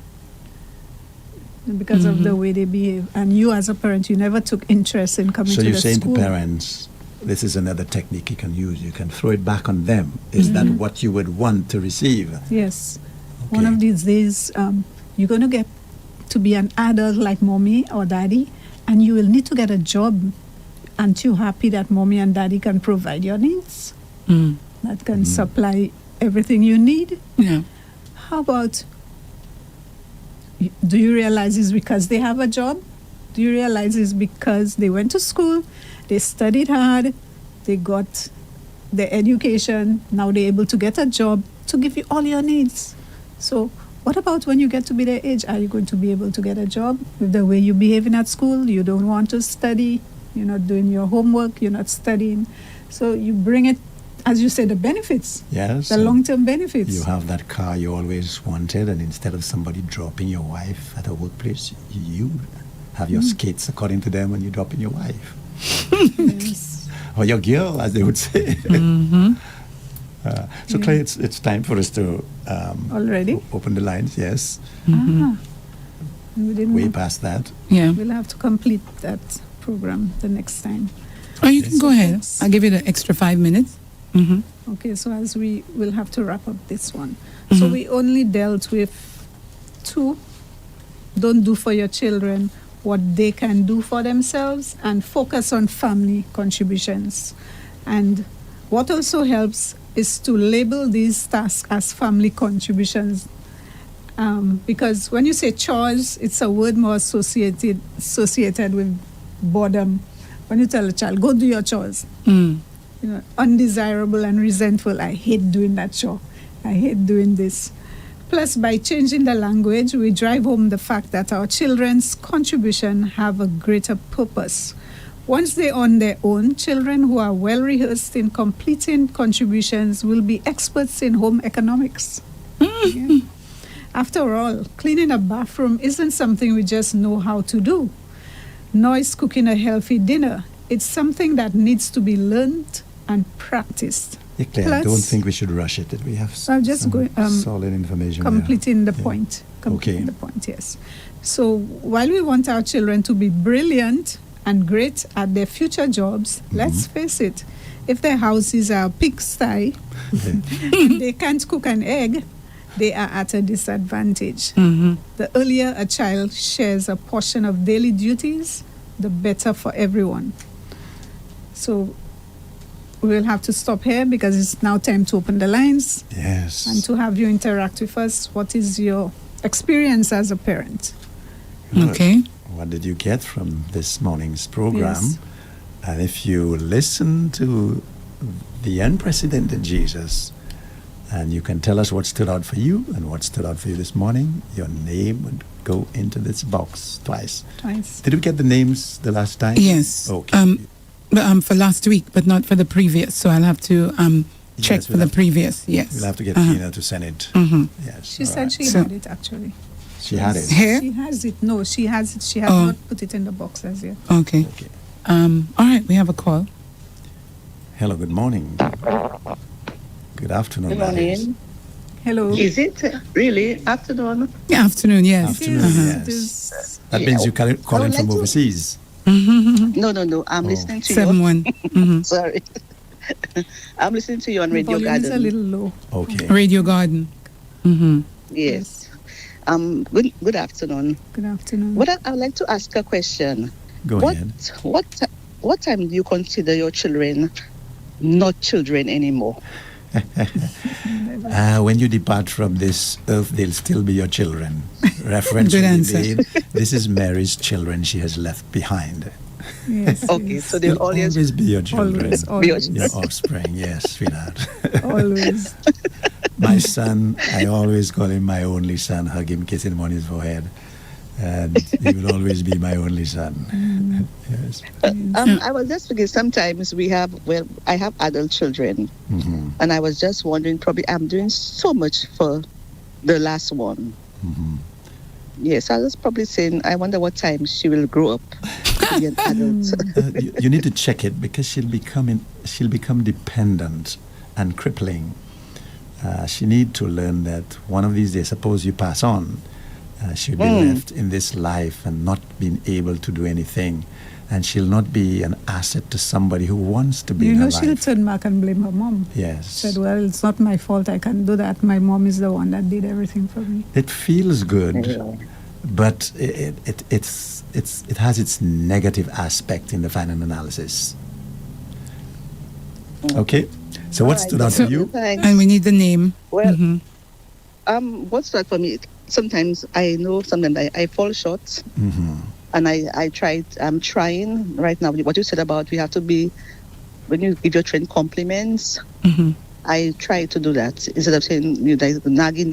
because of the way they behave? And you as a parent, you never took interest in coming So to you're the saying school. to parents, this is another technique you can use. You can throw it back on them. Is that what you would want to receive? Yes. Okay. One of these days, you're going to get to be an adult like mommy or daddy, and you will need to get a job. Aren't you happy that mommy and daddy can provide your needs? That can supply everything you need? Yeah. How about, do you realize it's because they have a job? Do you realize it's because they went to school, they studied hard, they got their education, now they're able to get a job to give you all your needs? So what about when you get to be their age? Are you going to be able to get a job with the way you're behaving at school? You don't want to study, you're not doing your homework, you're not studying. So you bring it, as you said, the benefits, Yes. the long-term benefits. You have that car you always wanted, and instead of somebody dropping your wife at a workplace, you have your skates according to them when you're dropping your wife. Yes. Or your girl, as they would say. So, Clay, it's time for us to Already? open the lines, yes. Ah, we didn't Way know. past that. Yeah. We'll have to complete that program the next time. Or you can go ahead. I'll give you the extra 5 minutes. Okay, so as we will have to wrap up this one. So we only dealt with 2. Don't do for your children what they can do for themselves, and focus on family contributions. And what also helps is to label these tasks as family contributions. Because when you say chores, it's a word more associated with boredom. When you tell a child, go do your chores, undesirable and resentful. I hate doing that chore. I hate doing this. Plus, by changing the language, we drive home the fact that our children's contribution have a greater purpose. Once they're on their own, children who are well rehearsed in completing contributions will be experts in home economics. Yeah. After all, cleaning a bathroom isn't something we just know how to do, nor is cooking a healthy dinner. It's something that needs to be learned and practiced. Yeah, Claire, I don't think we should rush it. We have I'll just go, solid information completing there. the point. Completing Okay. the point, yes. So while we want our children to be brilliant and great at their future jobs, let's face it, if their houses are a pigsty and they can't cook an egg, they are at a disadvantage. The earlier a child shares a portion of daily duties, the better for everyone. So we'll have to stop here because it's now time to open the lines Yes. and to have you interact with us. What is your experience as a parent? Okay. What did you get from this morning's program? Yes. And if you listen to the unprecedented Jesus, and you can tell us what stood out for you and what stood out for you this morning, your name would go into this box twice. Twice. Did we get the names the last time? Yes. Okay. For last week, but not for the previous. So I'll have to check Yes, for we'll the have to- previous. Yes. We'll have to get Uh-huh. Tina to send it. Mhm. Yes. She all said right. she So- had it actually. She had it. Here? She has it. No, she has it. She has Oh. not put it in the box as yet. Okay. Okay. All right. We have a call. Hello, good morning. Good afternoon. Good that is. morning. Hello. Is it really afternoon? Yeah, afternoon. Yes. Afternoon, It is. yes. It is. That Yeah. means you calling I would from like to- overseas. No. I'm listening to 7-1. you. Sorry. I'm listening to you on The Radio volume is a Garden. little low. Okay. Radio Garden. Mm-hmm. Yes. Good afternoon. Good afternoon. I would like to ask a question. Go ahead. What time do you consider your children not children anymore? When you depart from this earth, they'll still be your children. Reference Good will be answer. made. This is Mary's children she has left behind. Yes. Okay, yes. so they'll They'll always always be your children. Always, always, Your offspring, yes, sweetheart. always. My son, I always call him my only son, hug him, kiss him on his forehead. And he will always be my only son. Yes. I was just thinking sometimes I have adult children, Mm-hmm. and I was just wondering, probably I'm doing so much for the last one. Mm-hmm. Yes, I was probably saying, I wonder what time she will grow up to be an adult. You need to check it because she'll become dependent and crippling. She need to learn that one of these days, suppose you pass on, she'll be left in this life and not being able to do anything, and she'll not be an asset to somebody who wants to be You in know, her she'll life. turn back and blame her mom. Yes, Said, well, it's not my fault. I can't do that. My mom is the one that did everything for me. it feels good, Yeah. but it has its negative aspect in the final analysis. Okay, so what All right, stood out So- to you? Thanks. And we need the name. Well, Mhm. what's that for me? Sometimes I know sometimes I fall short, Mm-hmm. and I'm trying right now. What you said about we have to be, when you give your friend compliments, Mhm. I try to do that instead of saying nagging.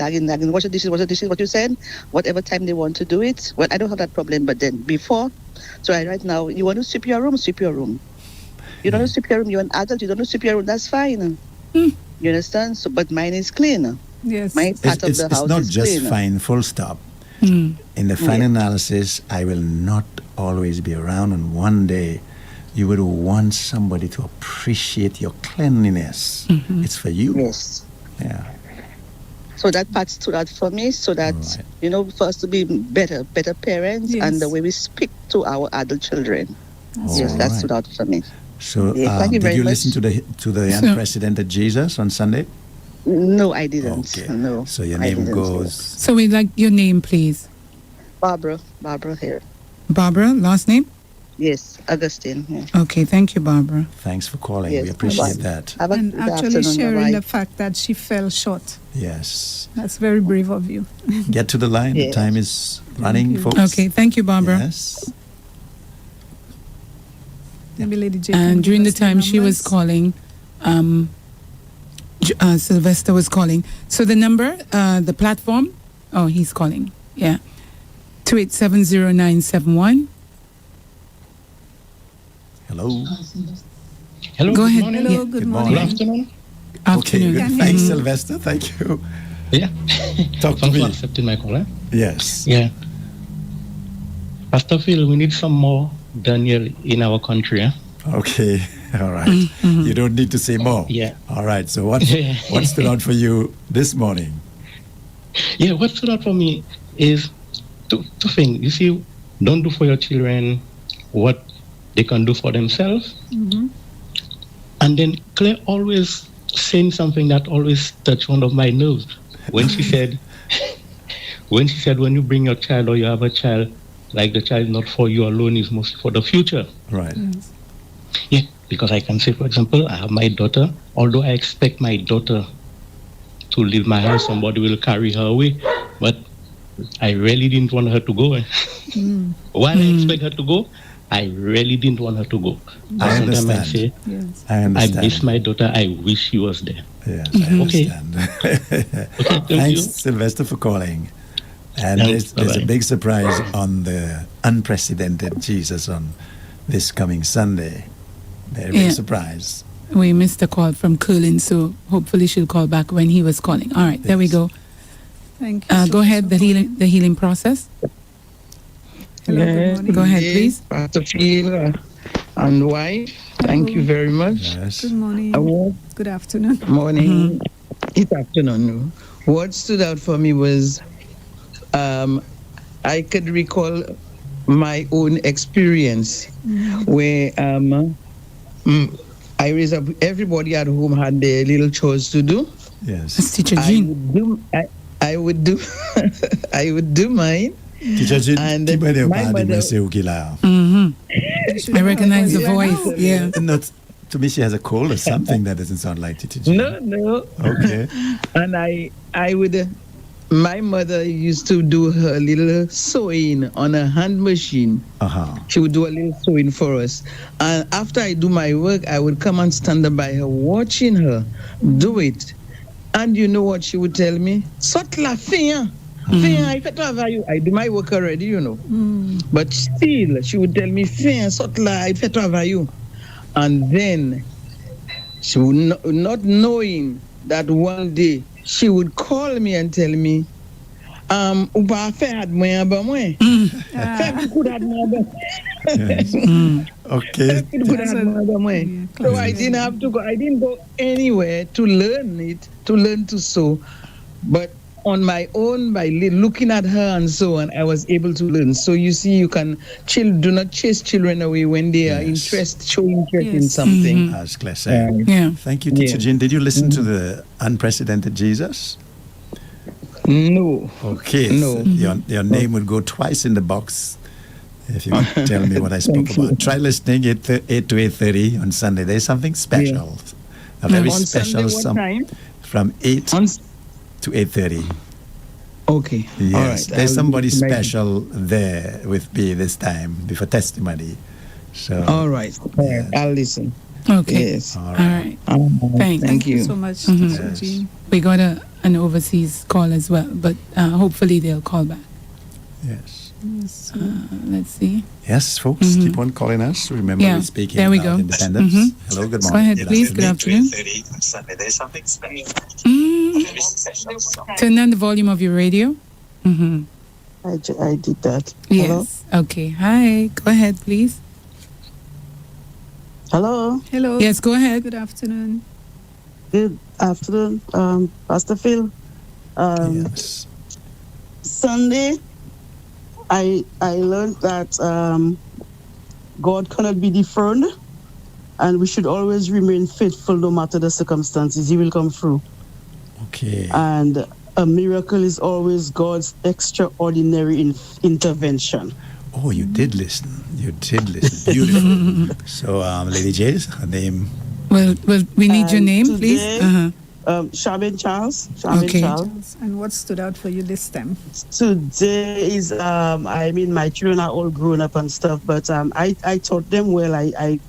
Wash the dishes. What you said, whatever time they want to do it. Well, I don't have that problem, but then before, so right now, you want to sweep your room, sweep your room. You don't want to sweep your room. You're an adult. You don't want to sweep your room. That's fine. You understand? So, but mine is clean. Yes. My part of the It's house not is just clean. fine, full stop. Mm. In the final analysis, I will not always be around, and one day you would want somebody to appreciate your cleanliness. It's for you. Yes. Yeah. So that part stood out for me, so that Right. for us to be better parents, Yes. and the way we speak to our adult children. That's Yes, All that right. stood out for me. So, Yeah, thank you did very you much. listen to the So- unprecedented Jesus on Sunday? No, I didn't. Okay. No. So your I name didn't. goes. So we'd like your name, please. Barbara here. Barbara, last name? Yes, Augustine. Yeah. Okay, thank you, Barbara. Thanks for calling. Yes, We appreciate bye-bye. that. Have a And good actually afternoon. sharing Bye-bye. the fact that she fell short. Yes. That's very brave of you. Get to the line. The Yes. time is running, you. folks. Okay, thank you, Barbara. Yes. Maybe Lady J. can And give during the us time she was numbers. calling, Sylvester was calling. So the number, the platform, oh, he's calling. Yeah. 2870971. Hello. Hello. Go good ahead. morning. Hello, Yeah. good Good morning. Good afternoon. Okay, Afternoon. good. Can Thanks, you- Sylvester. Thank you. Yeah. Talk to Thanks me. for accepting my call. Yes. Yeah. Pastor Phil, we need some more Daniel in our country. Okay. All right. You don't need to say more. Yeah. All right. So what stood out for you this morning? Yeah, what stood out for me is two things. You see, don't do for your children what they can do for themselves. And then Claire always saying something that always touched one of my nerves. When she said, when you bring your child or you have a child, like the child is not for you alone, is mostly for the future. Right. Yeah, because I can say, for example, I have my daughter. Although I expect my daughter to leave my house, somebody will carry her away. But I really didn't want her to go. While I expect her to go, I really didn't want her to go. I Sometimes I understand. say, Yes. I I understand. miss my daughter. I wish she was there. Yes, I Okay. understand. Thank Thanks, you. Sylvester, for calling. And Thanks. there's a Bye-bye. big surprise on the unprecedented Jesus on this coming Sunday. Very big Yeah. surprise. We missed a call from Colin, so hopefully she'll call back when he was calling. All right, there we Yes. go. Thank you. so Go much ahead, for calling. the healing process. Hello, good morning. Go ahead, Yes, please. Pastor Phil and wife, thank you very much. Yes. Good morning. Good afternoon. Morning, it's afternoon. No. What stood out for me was I could recall my own experience where I raised up, everybody at home had their little chores to do. Yes. That's Teacher I Jean. would do, I would do, I would do mine. Teacher Jean, And qui m'a dit my pas mother- c'est qui là? I recognize the voice. Yeah. Not to me, she has a cold or something that doesn't sound like Teacher Jean. No. Okay. And I would, my mother used to do her little sewing on a hand machine. She would do a little sewing for us. And after I do my work, I would come and stand up by her, watching her do it. And you know what she would tell me? Sort la fin. I do my work already, you know. But still, she would tell me, fin, sort la, I fait travail. And then, she would not knowing that one day, she would call me and tell me, ou pa fè ad mwen ba mwen. Fè beaucoup d'ad mwen ba mwen. Okay. Fè beaucoup d'ad mwen ba mwen. So I didn't have to go, I didn't go anywhere to learn it, to learn to sew. But on my own, by looking at her and so on, I was able to learn. So you see, you can do not chase children away when they are show interest in Yes. something. As Claire said. Yeah. Thank you, Teacher Yeah. Jean. Did you listen to the unprecedented Jesus? No. Okay. No. So your name would go twice in the box if you could tell me what I spoke Thank you. about. Try listening at 8 to 8:30 on Sunday. There's something special. A very On special Sunday, what time? from 8 On, to 8:30. okay. Yes, All right. there's I'll somebody make- special there with me this time before testimony. So All right. I'll listen. Okay. Yes. all All right. right. Thanks. Thank you. so much, Mhm. Teacher Yes. Jean. We got an overseas call as well, but hopefully they'll call back. Yes. Yes. Let's see. Yes, folks, keep on calling us. Remember, Yeah, we're speaking there we about go. independence. Mhm. Hello, good Go morning. ahead, please. Good afternoon. Turn down the volume of your radio. Mm-hmm. I did that. Hello? Yes. Okay. Hi. Go ahead, please. Hello. Hello. Yes, go ahead. Good afternoon. Good afternoon, Pastor Phil. Yes. Sunday, I learned that God cannot be dethroned, and we should always remain faithful no matter the circumstances. He will come through. Okay. And a miracle is always God's extraordinary intervention. Oh, you did listen. You did listen. Beautiful. So, Lady Jay's, her name. Well, we need your name, today- please. Uh-huh. Charmaine Charles. Okay. Charles. And what stood out for you this time? Today is I mean, my children are all grown up and stuff, but I taught them well. I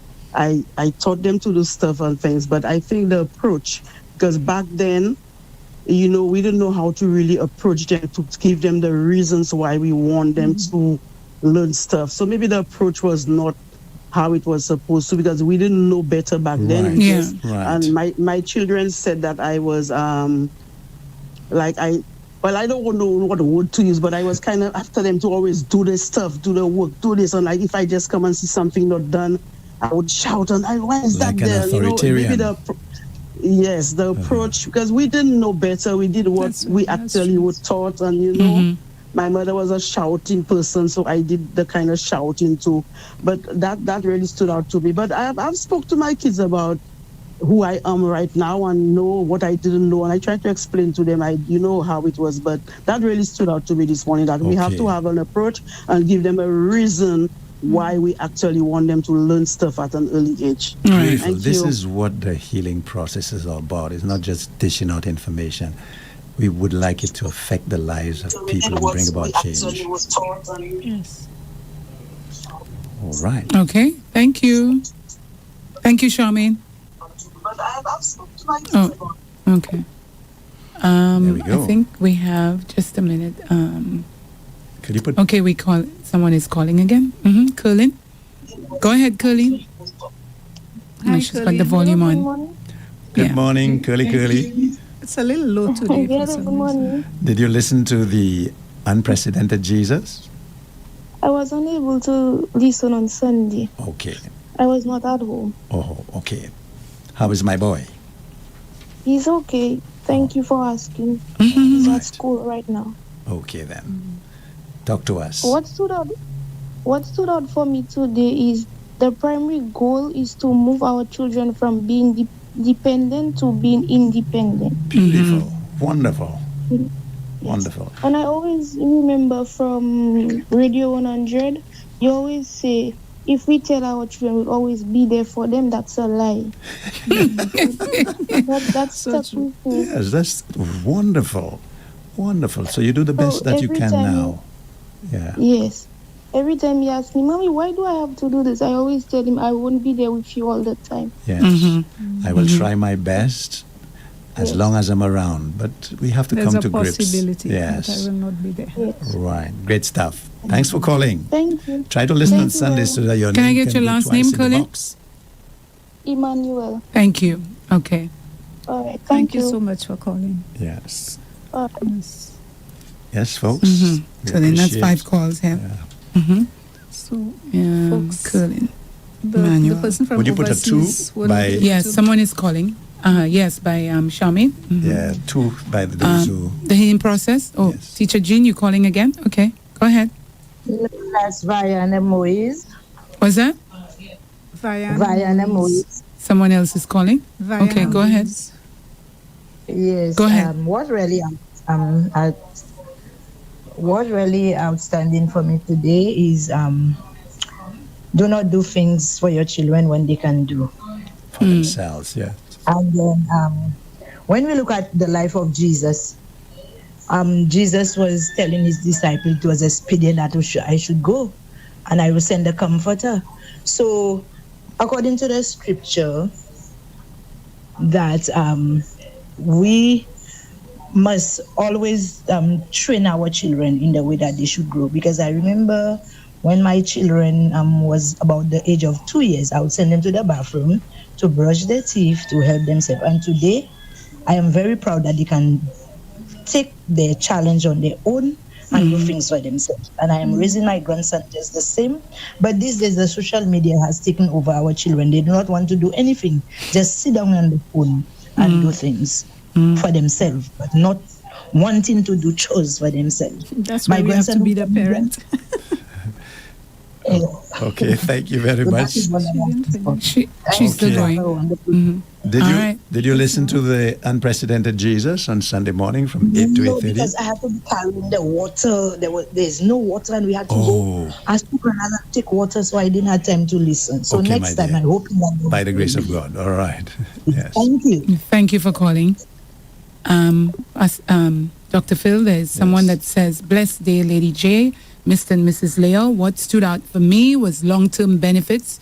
taught them to do stuff and things, but I think the approach because back then, we didn't know how to really approach them to give them the reasons why we want them to learn stuff. So maybe the approach was not how it was supposed to, because we didn't know better back then. And my children said that I was I don't know what word to use, but I was kind of after them to always do this stuff, do the work, do this. And like if I just come and see something not done, I would shout and why is like that there? Authoritarian. Yes, the approach, because we didn't know better. We did what we actually were taught. And, my mother was a shouting person, so I did the kind of shouting too. But that really stood out to me. But I've spoke to my kids about who I am right now and know what I didn't know. And I tried to explain to them, how it was. But that really stood out to me this morning, that we have to have an approach and give them a reason why we actually want them to learn stuff at an early age. Beautiful. This is what the healing process is all about. It's not just dishing out information. We would like it to affect the lives of people and bring about change. Yes. All right. Okay. Thank you. Thank you, Charmaine. Oh, okay. There we go. I think we have just a minute. Could you put? Okay, someone is calling again. Curlin. Go ahead, Curlin. Hi, She's got the volume on. Good morning, Curly. It's a little low today. For some reason. Did you listen to the Unprecedented Jesus? I was unable to listen on Sunday. Okay. I was not at home. Oh, okay. How is my boy? He's okay. Thank you for asking. He's at school right now. Okay then. Talk to us. What stood out for me today is the primary goal is to move our children from being dependent to being independent. Beautiful. Wonderful. Yes. Wonderful. And I always remember from Radio 100, you always say, if we tell our children we'll always be there for them, that's a lie. That's so true. Yes, that's wonderful. Wonderful. So you do the best that you can now. Yeah. Yes. Every time he asks me, Mommy, why do I have to do this? I always tell him I won't be there with you all the time. Yes. I will try my best as long as I'm around. But we have to come to grips. There's a possibility that I will not be there. Yes. Right. Great stuff. Thanks for calling. Thank you. Try to listen on Sundays so that your Can I name get can your go last twice name, in the Colin? box. Emmanuel. Thank you. Okay. All right. Thank you so much for calling. Yes. Yes. Yes, folks. So then that's 5 calls here. So, folks, Curlin. The person from would you put a 2 by? Yes, someone is calling. Yes, by Charmaine. Yeah, 2 by those who. The healing process. Oh, yes. Teacher Jean, you calling again? Okay, go ahead. That's Vianna Moise. What's that? Vianna Moise. Someone else is calling. Okay, go ahead. Yes. Go ahead. What really outstanding for me today is do not do things for your children when they can do for themselves. Yeah. And then when we look at the life of Jesus, Jesus was telling his disciples it was expedient that I should go, and I will send a comforter. So, according to the scripture, that we must always train our children in the way that they should grow. Because I remember when my children was about the age of 2 years, I would send them to the bathroom to brush their teeth, to help themselves. And today, I am very proud that they can take their challenge on their own and do things for themselves. And I am raising my grandson just the same. But these days, the social media has taken over our children. They do not want to do anything. Just sit down on the phone and do things for themselves, but not wanting to do chores for themselves. That's why we have to be the parent. Okay, thank you very much. She's still going. Did you listen to the Unprecedented Jesus on Sunday morning from 8 to 8:30? No, because I had to be carrying the water. There's no water, and we had to go. I took another take water, so I didn't have time to listen. So next time, I hope that by the grace of God. All right. Yes. Thank you. Thank you for calling. Dr. Phil, there's someone that says, "Blessed day, Lady J, Mr. and Mrs. Leo. What stood out for me was long-term benefits,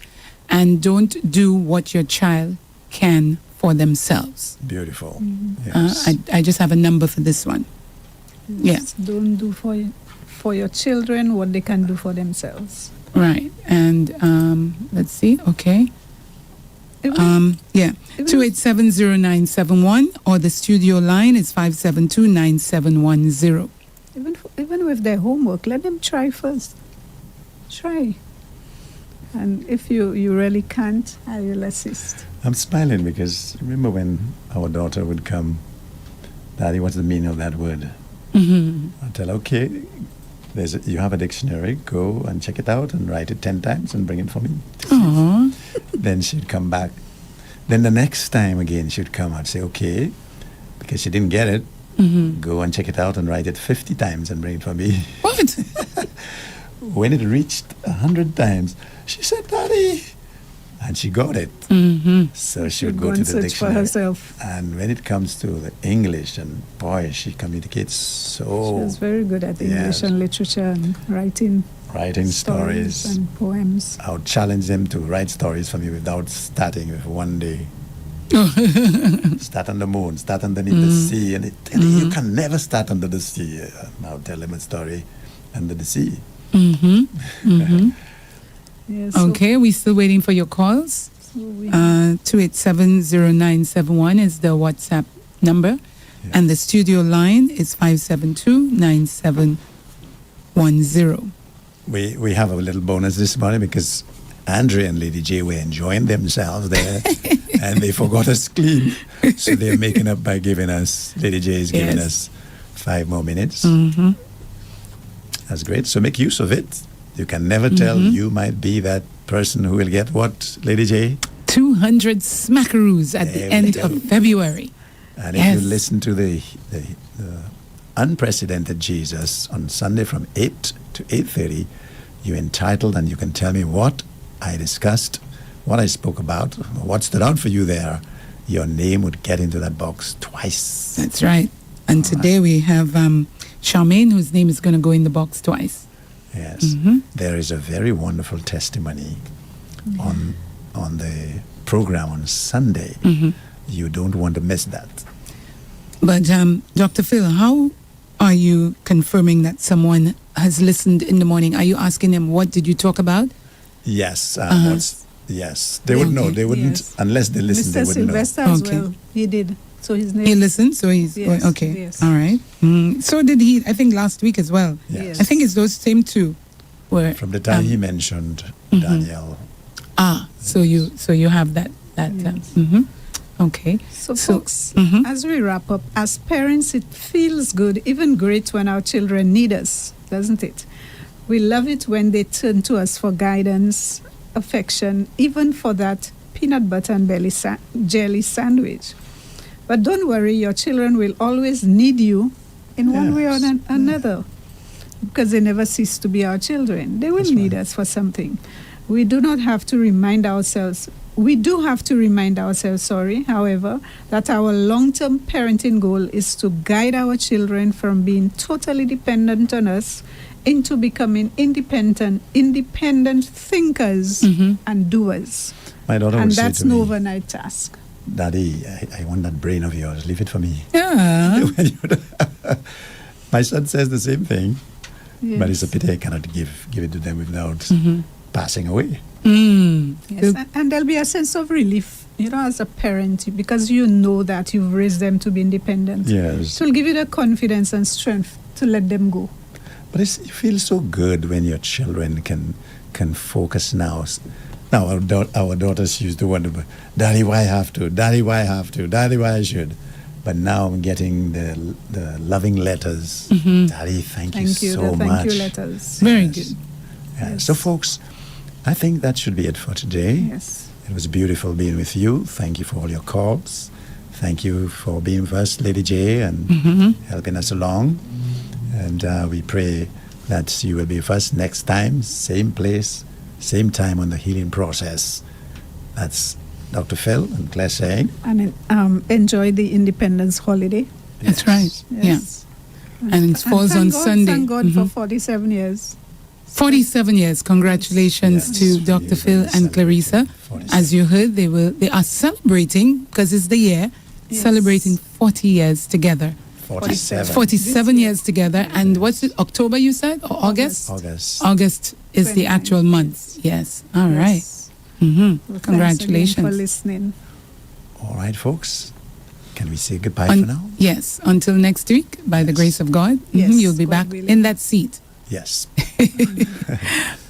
and don't do what your child can for themselves. Beautiful. Yes. I just have a number for this one. Yes. Don't do for your children what they can do for themselves. Right. And let's see. Okay. 2870971 or the studio line is 5729710. Even with their homework, let them try first. Try. And if you really can't, I will assist. I'm smiling because remember when our daughter would come, Daddy, what's the meaning of that word? I'll tell her, okay, you have a dictionary, go and check it out and write it 10 times and bring it for me. Aww. Then she'd come back. Then the next time again she'd come, I'd say, okay, because she didn't get it, go and check it out and write it 50 times and bring it for me. What? When it reached 100 times, she said, Daddy, and she got it. So she would go to the dictionary for herself. And when it comes to the English, and boy, she communicates so. She was very good at English and literature and writing stories and poems. I would challenge them to write stories for me without starting with one day. Start on the moon, start underneath the sea, and you can never start under the sea. I'll tell them a story under the sea. Yes, okay, we're still waiting for your calls. 2870971 is the WhatsApp number, and the studio line is 5729710. We have a little bonus this morning because Andrea and Lady J were enjoying themselves there, and they forgot us clean, so they're making up by giving us. Lady J is giving us 5 more minutes. That's great. So make use of it. You can never tell. You might be that person who will get what, Lady J? 200 smackaroos at the end of February. And if you listen to the Unprecedented Jesus on Sunday from 8 to 8:30, you're entitled and you can tell me what I discussed, what I spoke about, what stood out for you there. Your name would get into that box twice. That's right. And today we have Charmaine, whose name is going to go in the box twice. Yes. There is a very wonderful testimony on the program on Sunday. You don't want to miss that. But Dr. Phil, how are you confirming that someone has listened in the morning? Are you asking them, what did you talk about? Yes. Yes. They would know. They wouldn't, unless they listened, they wouldn't Sylvester know. As well. He did. So his name. He listened, so he's okay. Yes. All right. So did he, I think, last week as well. Yes. I think it's those same two. Where, from the time he mentioned Daniel. So you have that. Okay. So folks, as we wrap up, as parents, it feels good, even great when our children need us, doesn't it? We love it when they turn to us for guidance, affection, even for that peanut butter and jelly sandwich. But don't worry, your children will always need you in one way or another, because they never cease to be our children. They will need us for something. We do have to remind ourselves, however, that our long-term parenting goal is to guide our children from being totally dependent on us into becoming independent thinkers and doers. My daughter would and say that's to me, no overnight task. Daddy, I want that brain of yours. Leave it for me. Yeah. My son says the same thing, but it's a pity I cannot give it to them without passing away. Yes, and there'll be a sense of relief, as a parent, because you know that you've raised them to be independent. Yes. It will give you the confidence and strength to let them go. But it feels so good when your children can focus now. Now, our daughters used to wonder, Daddy, why I have to? Daddy, why I have to? Daddy, why I should? But now I'm getting the loving letters. Daddy, thank you so much. Thank you letters. Very good. Yes. So, folks, I think that should be it for today. Yes. It was beautiful being with you. Thank you for all your calls. Thank you for being with us, Lady J, and helping us along. And we pray that you will be with us next time, same place, same time on the healing process. That's Dr. Phil and Claire saying. And enjoy the Independence holiday. That's right. Yes. Yeah. And it falls on Sunday. Thank God for 47 years. 47 years. Congratulations to Dr. Phil and Clarissa. As you heard, they are celebrating, because it's the year, celebrating 40 years together. 47 years together. And what's it, October you said, or August? August is the actual month. Yes. All right. Well, Congratulations. thanks again for listening. All right, folks. Can we say goodbye for now? Yes. Until next week, by the grace of God. Yes, You'll be God back willing. in that seat. Yes.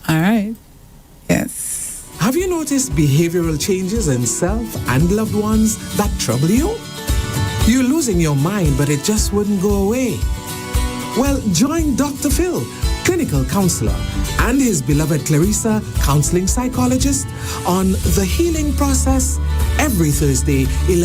All right. Yes. Have you noticed behavioral changes in self and loved ones that trouble you? You're losing your mind, but it just wouldn't go away. Well, join Dr. Phil, clinical counselor, and his beloved Clarissa, counseling psychologist, on The Healing Process every Thursday, 11